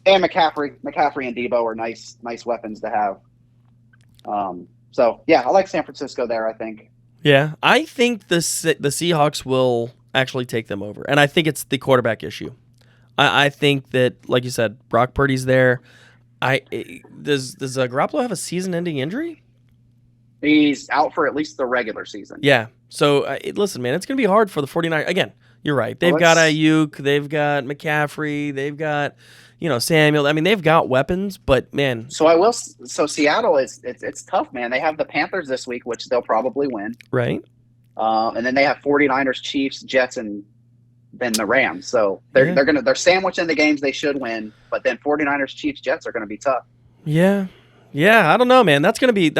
McCaffrey and Debo are nice weapons to have. So yeah, I like San Francisco there. I think. Yeah, I think the Seahawks will actually take them over, and I think it's the quarterback issue. I think that, like you said, Brock Purdy's there. Does Garoppolo have a season-ending injury? He's out for at least the regular season. Yeah. So listen, man, it's going to be hard for the 49ers. Again, you're right. They've got Ayuk, they've got McCaffrey, they've got Samuel. I mean, they've got weapons, but man. So Seattle it's tough, man. They have the Panthers this week, which they'll probably win. Right. And then they have 49ers, Chiefs, Jets, and then the Rams. So they're sandwiching the games they should win, but then 49ers, Chiefs, Jets are going to be tough. Yeah. Yeah, I don't know, man. That's gonna be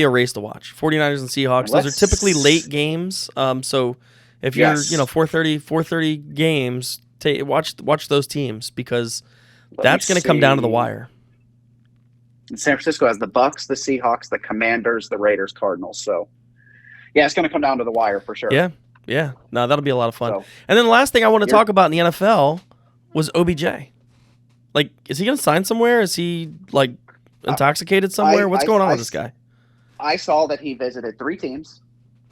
a race to watch. 49ers and Seahawks. Those are typically late games. So if you're 4:30 games, watch those teams, because that's going to come down to the wire. And San Francisco has the Bucks, the Seahawks, the Commanders, the Raiders, Cardinals. So yeah, it's going to come down to the wire for sure. Yeah. No, that'll be a lot of fun. And then the last thing I want to talk about in the NFL was OBJ. Like, is he going to sign somewhere? Is he like intoxicated somewhere? What's going on with this guy? I saw that he visited 3 teams.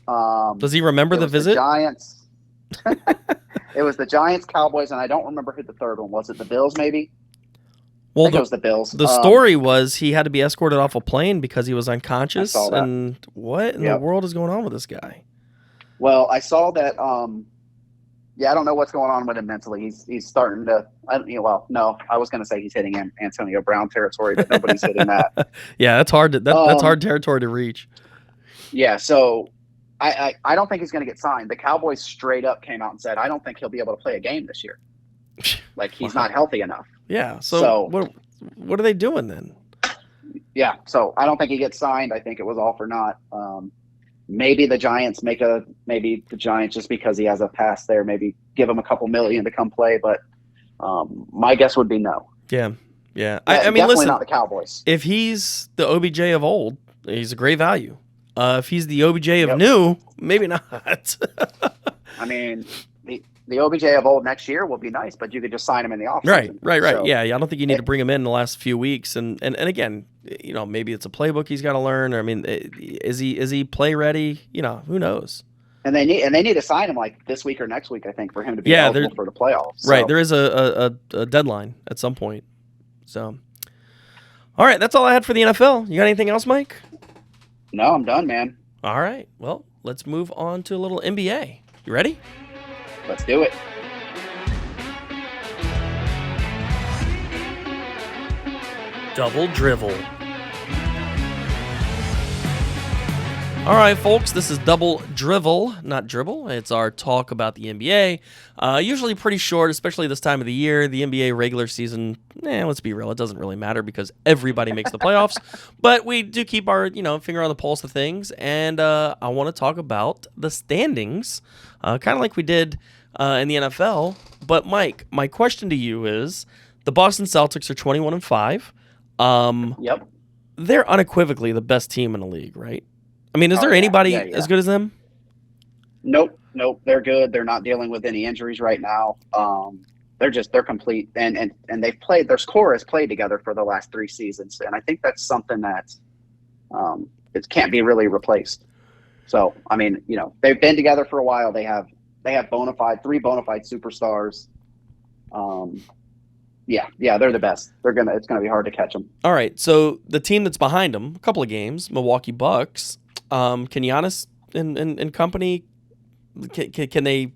Does he remember the visit? The Giants. It was the Giants, Cowboys, and I don't remember who the third one was. It the Bills, maybe? Well, I think it was the Bills. The story was he had to be escorted off a plane because he was unconscious. I saw that. And what in the world is going on with this guy? Well, I saw that. I don't know what's going on with him mentally. He's starting to. I was going to say he's hitting Antonio Brown territory, but nobody's hitting that. Yeah, that's hard. That's hard territory to reach. Yeah, so I don't think he's going to get signed. The Cowboys straight up came out and said, I don't think he'll be able to play a game this year. Like, he's not healthy enough. Yeah. So what are they doing then? Yeah. So I don't think he gets signed. I think it was all for naught. Maybe the Giants just because he has a pass there, maybe give him a couple million to come play. But my guess would be no. Yeah. Yeah. I mean, definitely listen, not the Cowboys. if he's the OBJ of old, he's a great value. If he's the OBJ of Yep. new, maybe not. I mean, the OBJ of old next year will be nice, but you could just sign him in the offseason. Right. So, Yeah, I don't think you need to bring him in the last few weeks. And again, maybe it's a playbook he's got to learn. I mean, is he play ready? Who knows? And they need to sign him like this week or next week, I think, for him to be eligible for the playoffs. So. Right, there is a deadline at some point. So, all right, that's all I had for the NFL. You got anything else, Mike? No, I'm done, man. All right, well, let's move on to a little NBA. You ready? Let's do it. Double Drivel. All right, folks, this is Double Drivel, not Dribble. It's our talk about the NBA. Usually pretty short, especially this time of the year. The NBA regular season, let's be real, it doesn't really matter because everybody makes the playoffs. But we do keep our, finger on the pulse of things. And I want to talk about the standings, kind of like we did in the NFL. But Mike, my question to you is, the Boston Celtics are 21-5. Yep. They're unequivocally the best team in the league, right? I mean, is there anybody as good as them? Nope. They're good. They're not dealing with any injuries right now. They're complete, and they've played. Their core has played together for the last 3 seasons, and I think that's something that it can't be really replaced. So, I mean, they've been together for a while. They have 3 bona fide superstars. Yeah, they're the best. It's gonna be hard to catch them. All right, so the team that's behind them, a couple of games, Milwaukee Bucks. Can Giannis and company, can they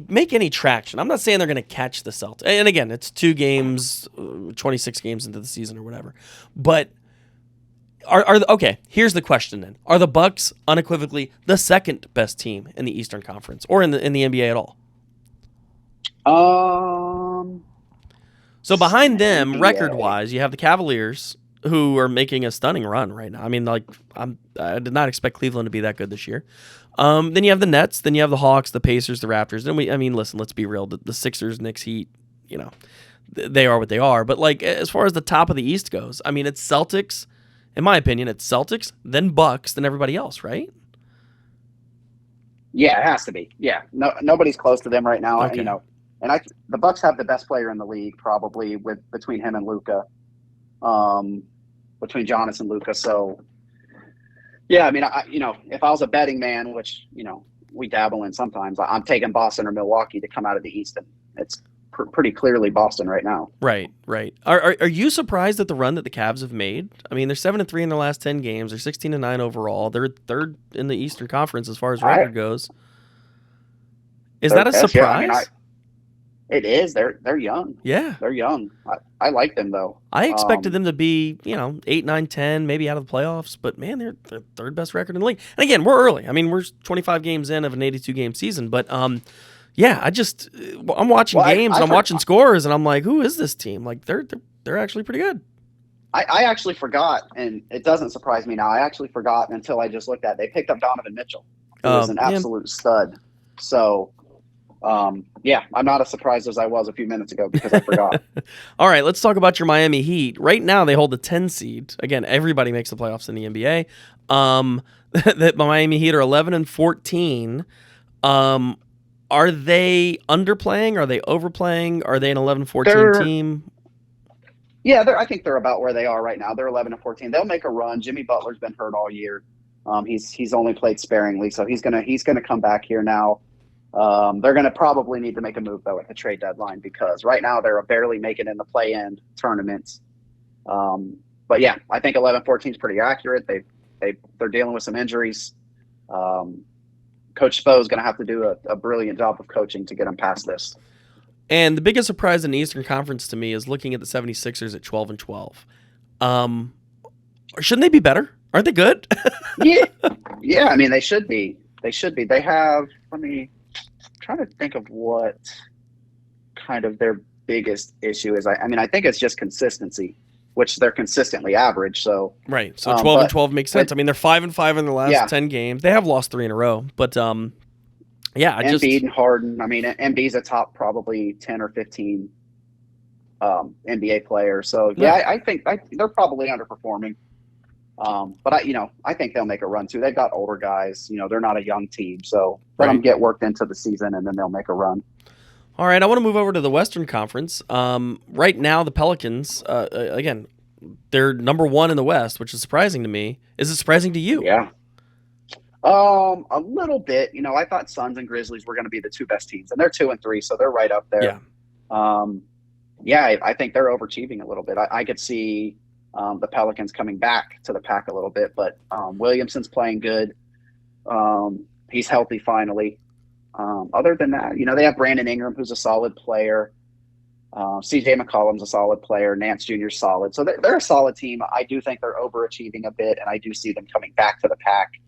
make any traction? I'm not saying they're going to catch the Celtics. And again, it's 2 games, 26 games into the season or whatever. But okay, here's the question then. Are the Bucks unequivocally the second best team in the Eastern Conference or in the NBA at all? So behind them, record-wise, you have the Cavaliers, who are making a stunning run right now. I mean, I did not expect Cleveland to be that good this year. Then you have the Nets, then you have the Hawks, the Pacers, the Raptors. Then listen, let's be real. The Sixers, Knicks, Heat, they are what they are. But as far as the top of the East goes, I mean, it's Celtics. In my opinion, it's Celtics, then Bucks, then everybody else, right? Yeah, it has to be. Yeah, nobody's close to them right now. Okay. And the Bucks have the best player in the league, probably between him and Luka. Between Giannis and Luka. So, yeah, I mean, if I was a betting man, which, we dabble in sometimes, I'm taking Boston or Milwaukee to come out of the East. And it's pretty clearly Boston right now. Right. Are you surprised at the run that the Cavs have made? I mean, they're 7-3 in their last 10 games. They're 16-9 overall. They're third in the Eastern Conference as far as record goes. Is that a surprise? Yeah, it is. They're young. Yeah. They're young. I like them, though. I expected them to be, 8, 9, 10, maybe out of the playoffs. But, man, they're the third best record in the league. And, again, we're early. I mean, we're 25 games in of an 82-game season. But, yeah, I'm watching games and I'm watching scores, and I'm like, who is this team? Like, they're actually pretty good. I actually forgot, and it doesn't surprise me now. I actually forgot until I just looked at it. They picked up Donovan Mitchell, who is an absolute stud. So, yeah, I'm not as surprised as I was a few minutes ago because I forgot. All right, let's talk about your Miami Heat. Right now, they hold the 10 seed. Again, everybody makes the playoffs in the NBA. The Miami Heat are 11-14. Are they underplaying? Are they overplaying? Are they an 11-14 team? Yeah, I think they're about where they are right now. They're 11-14. They'll make a run. Jimmy Butler's been hurt all year. He's only played sparingly, so he's gonna come back here now. They're going to probably need to make a move, though, at the trade deadline because right now they're barely making in the play-in tournaments. But, yeah, I think 11-14 is pretty accurate. They're dealing with some injuries. Coach Spo is going to have to do a brilliant job of coaching to get them past this. And the biggest surprise in the Eastern Conference to me is looking at the 76ers at 12-12. Shouldn't they be better? Aren't they good? Yeah, I mean, they should be. They have – trying to think of what kind of their biggest issue is. I think it's just consistency, which they're consistently average. So right. So 12-12 makes sense. I mean, they're 5-5 in the last 10 games. They have lost 3 in a row, but Embiid and Harden. I mean, Embiid's a top probably 10 or 15 NBA player. So yeah, I think they're probably underperforming. But I think they'll make a run too. They've got older guys. They're not a young team, so let them get worked into the season, and then they'll make a run. All right, I want to move over to the Western Conference. Right now, the Pelicans, again, they're number 1 in the West, which is surprising to me. Is it surprising to you? Yeah. A little bit. I thought Suns and Grizzlies were going to be the 2 best teams, and they're 2 and 3, so they're right up there. Yeah. I think they're overachieving a little bit. I could see the Pelicans coming back to the pack a little bit, but Williamson's playing good. He's healthy finally. Other than that, they have Brandon Ingram, who's a solid player. CJ McCollum's a solid player. Nance Jr.'s solid. So they're a solid team. I do think they're overachieving a bit, and I do see them coming back to the pack.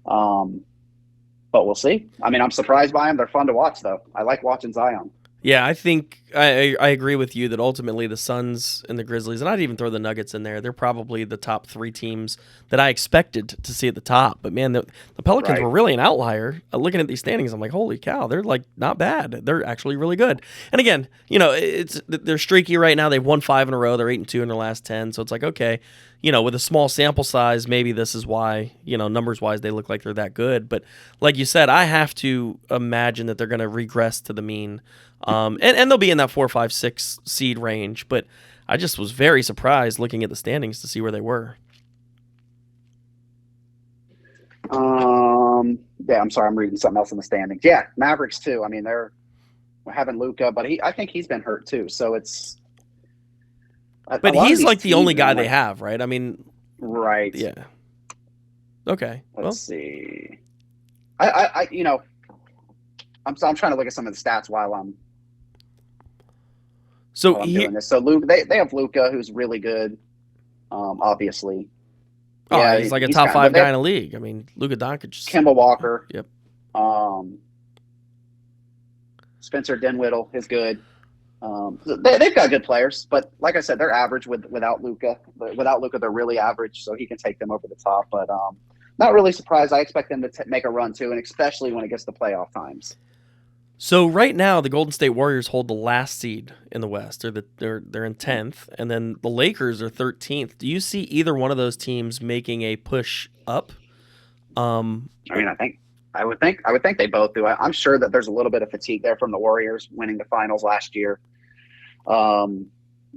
But we'll see. I mean, I'm surprised by them. They're fun to watch, though. I like watching Zion. Yeah, I think I agree with you that ultimately the Suns and the Grizzlies, and I'd even throw the Nuggets in there, they're probably the top 3 teams that I expected to see at the top. But, man, the Pelicans were really an outlier. Looking at these standings, I'm like, holy cow, they're, not bad. They're actually really good. And, again, they're streaky right now. They've won 5 in a row. They're 8-2 in their last 10. So it's like, okay, with a small sample size, maybe this is why, numbers-wise, they look like they're that good. But, like you said, I have to imagine that they're going to regress to the mean. And they'll be in that 4, 5, 6 seed range, but I just was very surprised looking at the standings to see where they were. Yeah, I'm sorry, I'm reading something else in the standings. Yeah, Mavericks too. I mean, they're having Luka, but I think he's been hurt too. So it's. But he's like the only guy they have, right? I mean, right. Yeah. Okay. Let's see. I'm trying to look at some of the stats while I'm doing this. So Luke, they have Luka, who's really good. Obviously. Oh, yeah, he's like a top 5 guy in the league. I mean, Luka Doncic. Kemba Walker. Yep. Spencer Dinwiddie is good. They've got good players, but like I said, they're average without Luka. Without Luka, they're really average, so he can take them over the top. But not really surprised. I expect them to make a run too, and especially when it gets to playoff times. So right now, the Golden State Warriors hold the last seed in the West. They're in 10th, and then the Lakers are 13th. Do you see either one of those teams making a push up? I would think they both do. I'm sure that there's a little bit of fatigue there from the Warriors winning the finals last year. I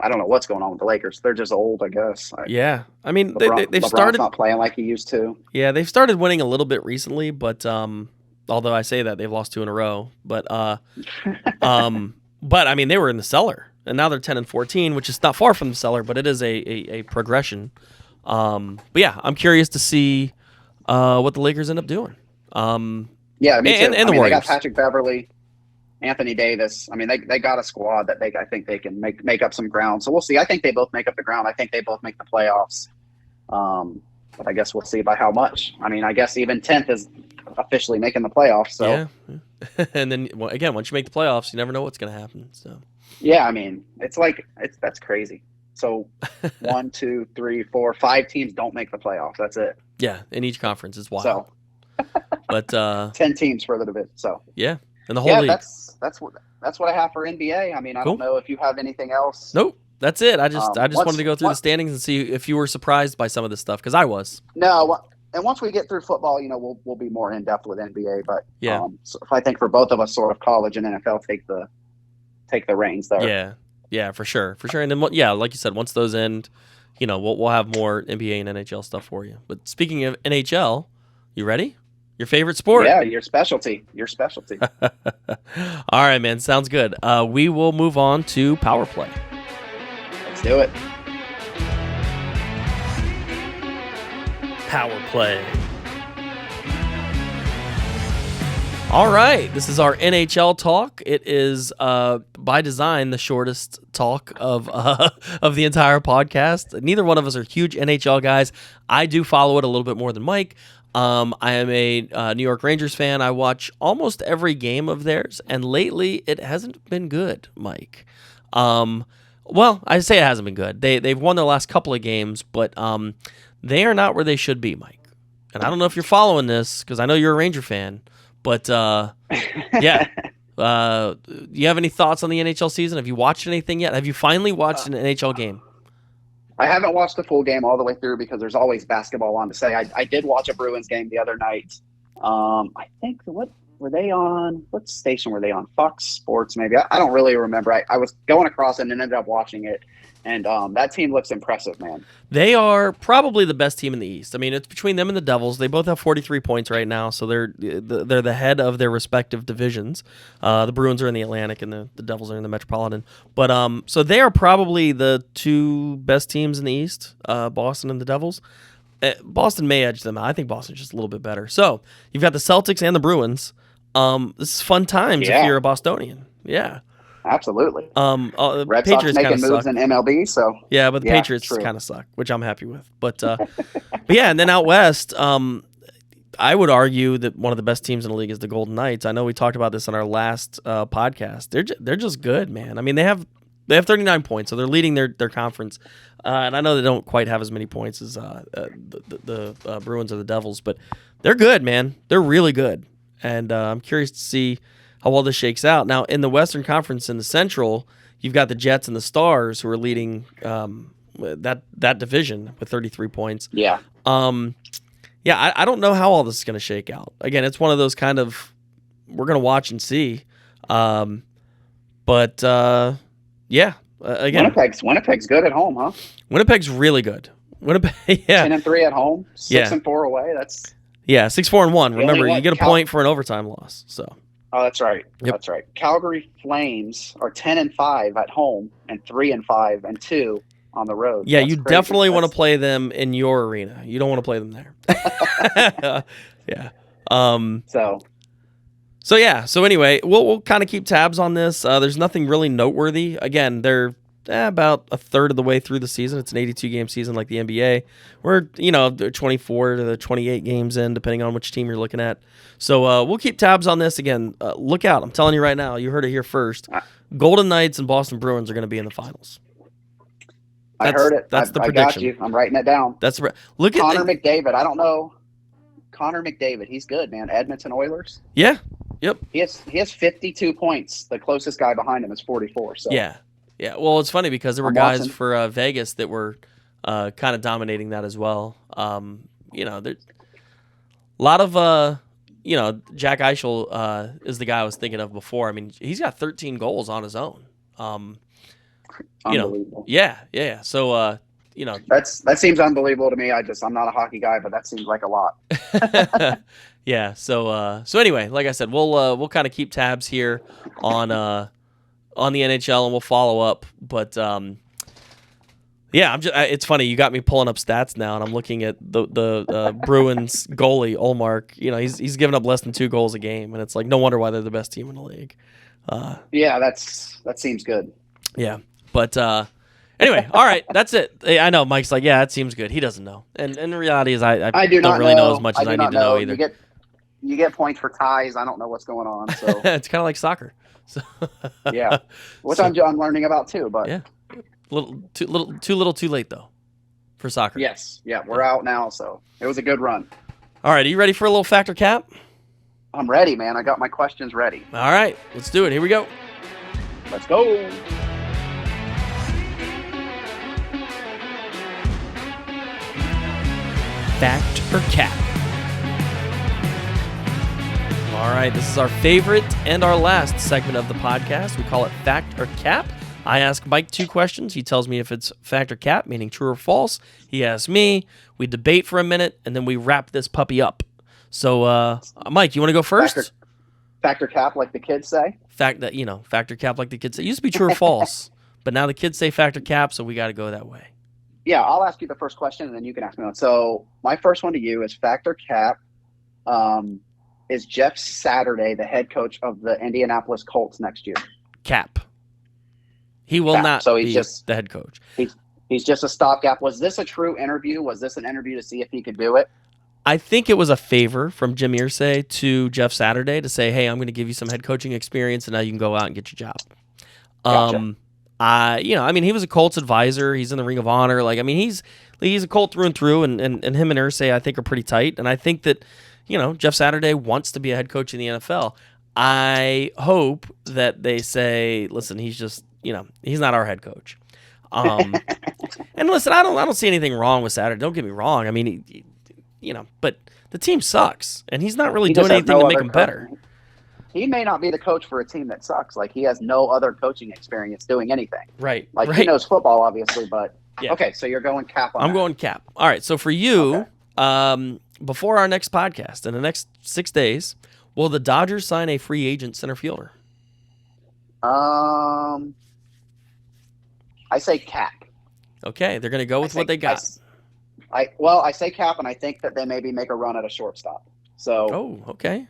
don't know what's going on with the Lakers. They're just old, I guess. Yeah, I mean they've LeBron's started not playing like he used to. Yeah, they've started winning a little bit recently, but although I say that they've lost 2 in a row, but I mean they were in the cellar, and now they're 10-14, which is not far from the cellar, but it is a progression. But yeah, I'm curious to see what the Lakers end up doing. Yeah, me too. And the Warriors. They got Patrick Beverly, Anthony Davis. I mean, they got a squad that I think they can make up some ground. So we'll see. I think they both make up the ground. I think they both make the playoffs. But I guess we'll see by how much. I mean, I guess even 10th is officially making the playoffs. So yeah. And then again, once you make the playoffs, you never know what's going to happen. So yeah, I mean, that's crazy. So 1, 2, 3, 4, 5 teams don't make the playoffs. That's it. Yeah, in each conference is wild. So, but 10 teams for a little bit. So yeah, and the whole league. That's what I have for NBA. I mean, I don't know if you have anything else. Nope, that's it. I just wanted to go through the standings and see if you were surprised by some of this stuff, because I was. No, and once we get through football, we'll be more in depth with NBA. But yeah, so if I think for both of us, sort of college and NFL take the reins there. Yeah, for sure. And then like you said, once those end, we'll have more NBA and NHL stuff for you. But speaking of NHL, you ready? Your favorite sport? Yeah, your specialty. All right, man. Sounds good. We will move on to Power Play. Let's do it. Power Play. All right, this is our NHL talk. It is, by design, the shortest talk of the entire podcast. Neither one of us are huge NHL guys. I do follow it a little bit more than Mike. I am a New York Rangers fan. I watch almost every game of theirs, and lately it hasn't been good, Mike. Well, I say it hasn't been good. They've won their last couple of games, but they are not where they should be, Mike. And I don't know if you're following this, because I know you're a Ranger fan. But, yeah, Do you have any thoughts on the NHL season? Have you watched anything yet? Have you finally watched an NHL game? I haven't watched the full game all the way through because there's always basketball on to say. I did watch a Bruins game the other night. I think what were they on? What station were they on? Fox Sports, maybe. I don't really remember. I was going across and ended up watching it, and that team looks impressive, man. They are probably the best team in the East. I mean, it's between them and the Devils. They both have 43 points right now, so they're the head of their respective divisions. The Bruins are in the Atlantic, and the Devils are in the Metropolitan. But so they are probably the two best teams in the East, Boston and the Devils. Boston may edge them out. I think Boston's just a little bit better. So you've got the Celtics and the Bruins. This is fun times if you're a Bostonian. Yeah. Absolutely. Red Patriots Sox making moves suck in MLB, so yeah, but the Patriots kind of suck, which I'm happy with. But yeah, and then out west, I would argue that one of the best teams in the league is the Golden Knights. I know we talked about this on our last podcast. They're just good, man. I mean, they have 39 points, so they're leading their conference. And I know they don't quite have as many points as the Bruins or the Devils, but they're good, man. They're really good, and I'm curious to see how well this shakes out. Now, in the Western Conference, in the Central, you've got the Jets and the Stars who are leading that division with 33 points. Yeah. I don't know how all this is going to shake out. Again, it's one of those kind of we're going to watch and see. Again, Winnipeg's good at home, huh? Winnipeg's really good. Winnipeg, yeah, 10-3 at home, 6-4 away. That's 6-4-1. Remember, you get a point for an overtime loss. So. Oh, that's right. Yep. That's right. Calgary Flames are 10-5 at home and 3-5 and 2 on the road. Yeah, that's you crazy. definitely want to play them in your arena. You don't want to play them there. Yeah. So anyway, we'll kind of keep tabs on this. There's nothing really noteworthy. Again, they're about a third of the way through the season. It's an 82-game season like the NBA. We're 24 to the 28 games in, depending on which team you're looking at. So we'll keep tabs on this. Again, look out. I'm telling you right now. You heard it here first. Golden Knights and Boston Bruins are going to be in the finals. I heard it. That's the prediction. I prediction. got you. I'm writing it down. Look at Connor McDavid. I don't know. Connor McDavid. He's good, man. Edmonton Oilers. Yeah. Yep. He has 52 points. The closest guy behind him is 44. So yeah. Well, it's funny because there were guys for Vegas that were kind of dominating that as well. There's a lot of Jack Eichel is the guy I was thinking of before. I mean, he's got 13 goals on his own. Unbelievable. Yeah. So that seems unbelievable to me. I'm not a hockey guy, but that seems like a lot. Yeah. So anyway, like I said, we'll kind of keep tabs here on the NHL and we'll follow up. But it's funny. You got me pulling up stats now, and I'm looking at the Bruins goalie Olmark. He's given up less than 2 goals a game, and it's like no wonder why they're the best team in the league. That seems good. Yeah, but anyway, all right, that's it. I know Mike's like, yeah, that seems good. He doesn't know, and the reality is I don't really know as much as I need to know either. You get points for ties. I don't know what's going on. So it's kind of like soccer. So yeah, which I'm learning about too. But yeah, too little, too late though, for soccer. Yes, yeah, we're out now. So it was a good run. All right, are you ready for a little factor cap? I'm ready, man. I got my questions ready. All right, let's do it. Here we go. Let's go. Fact or cap? All right, this is our favorite and our last segment of the podcast. We call it Fact or Cap. I ask Mike 2 questions. He tells me if it's fact or cap, meaning true or false. He asks me. We debate for a minute, and then we wrap this puppy up. So, Mike, you want to go first? Fact or cap, like the kids say? Fact or cap, like the kids say. It used to be true or false, but now the kids say fact or cap, so we got to go that way. Yeah, I'll ask you the first question, and then you can ask me one. So, my first one to you is fact or cap. Is Jeff Saturday the head coach of the Indianapolis Colts next year? Cap. He will not be the head coach. He's just a stopgap. Was this a true interview? Was this an interview to see if he could do it? I think it was a favor from Jim Irsay to Jeff Saturday to say, hey, I'm going to give you some head coaching experience, and now you can go out and get your job. Gotcha. He was a Colts advisor. He's in the Ring of Honor. He's a Colt through and through, and him and Irsay, I think, are pretty tight. And I think that, Jeff Saturday wants to be a head coach in the NFL. I hope that they say, listen, he's just, he's not our head coach. And listen, I don't see anything wrong with Saturday. Don't get me wrong. I mean, but the team sucks, and he's not really doing anything to make them better. He may not be the coach for a team that sucks. Like, he has no other coaching experience doing anything. Right. Like, he knows football, obviously, but yeah. Okay, so you're going Cap on I'm going Cap. All right, so for you, before our next podcast, in the next 6 days, will the Dodgers sign a free agent center fielder? I say Cap. Okay, they're going to go with what they got. I say Cap, and I think that they maybe make a run at a shortstop. So, okay.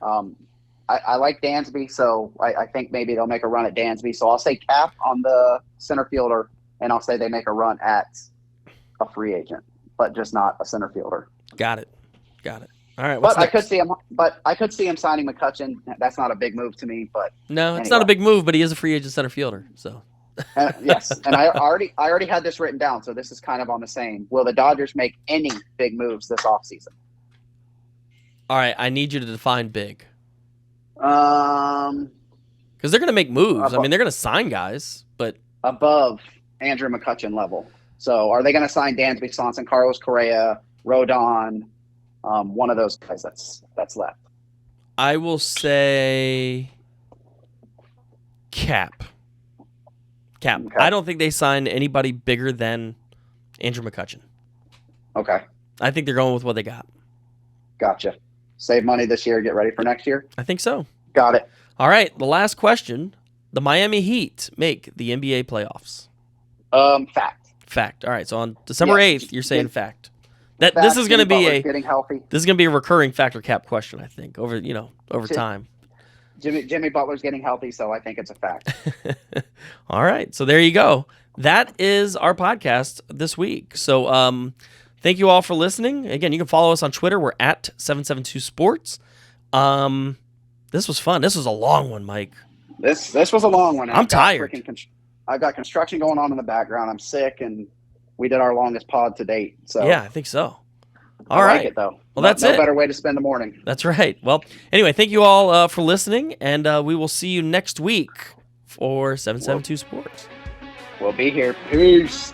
I like Dansby, so I think maybe they'll make a run at Dansby. So I'll say Cap on the center fielder, and I'll say they make a run at a free agent, but just not a center fielder. Got it. All right. But I could see him signing McCutchen. That's not a big move to me, but no, it's not a big move. But he is a free agent center fielder, so. Yes, and I already had this written down, so this is kind of on the same. Will the Dodgers make any big moves this offseason? All right, I need you to define big. Because they're going to make moves. I mean, they're going to sign guys, but above Andrew McCutchen level. So, are they going to sign Dansby Swanson, Carlos Correa, Rodon, one of those guys that's left? I will say Cap. Okay. I don't think they signed anybody bigger than Andrew McCutchen. Okay. I think they're going with what they got. Gotcha. Save money this year, get ready for next year? I think so. Got it. All right, the last question. The Miami Heat make the NBA playoffs. Fact. All right, so on December 8th, you're saying fact. This is going to be getting healthy. This is going to be a recurring factor cap question, I think, over time. Jimmy Butler's getting healthy, so I think it's a fact. All right, so there you go. That is our podcast this week. So thank you all for listening. Again, you can follow us on Twitter. We're at 772sports. This was fun. This was a long one, Mike. This was a long one. I'm tired. I've got construction going on in the background. I'm sick, and we did our longest pod to date. So yeah, I think so. I like it, though. Well, that's it. No better way to spend the morning. That's right. Well, anyway, thank you all for listening, and we will see you next week for 772 Sports. We'll be here. Peace.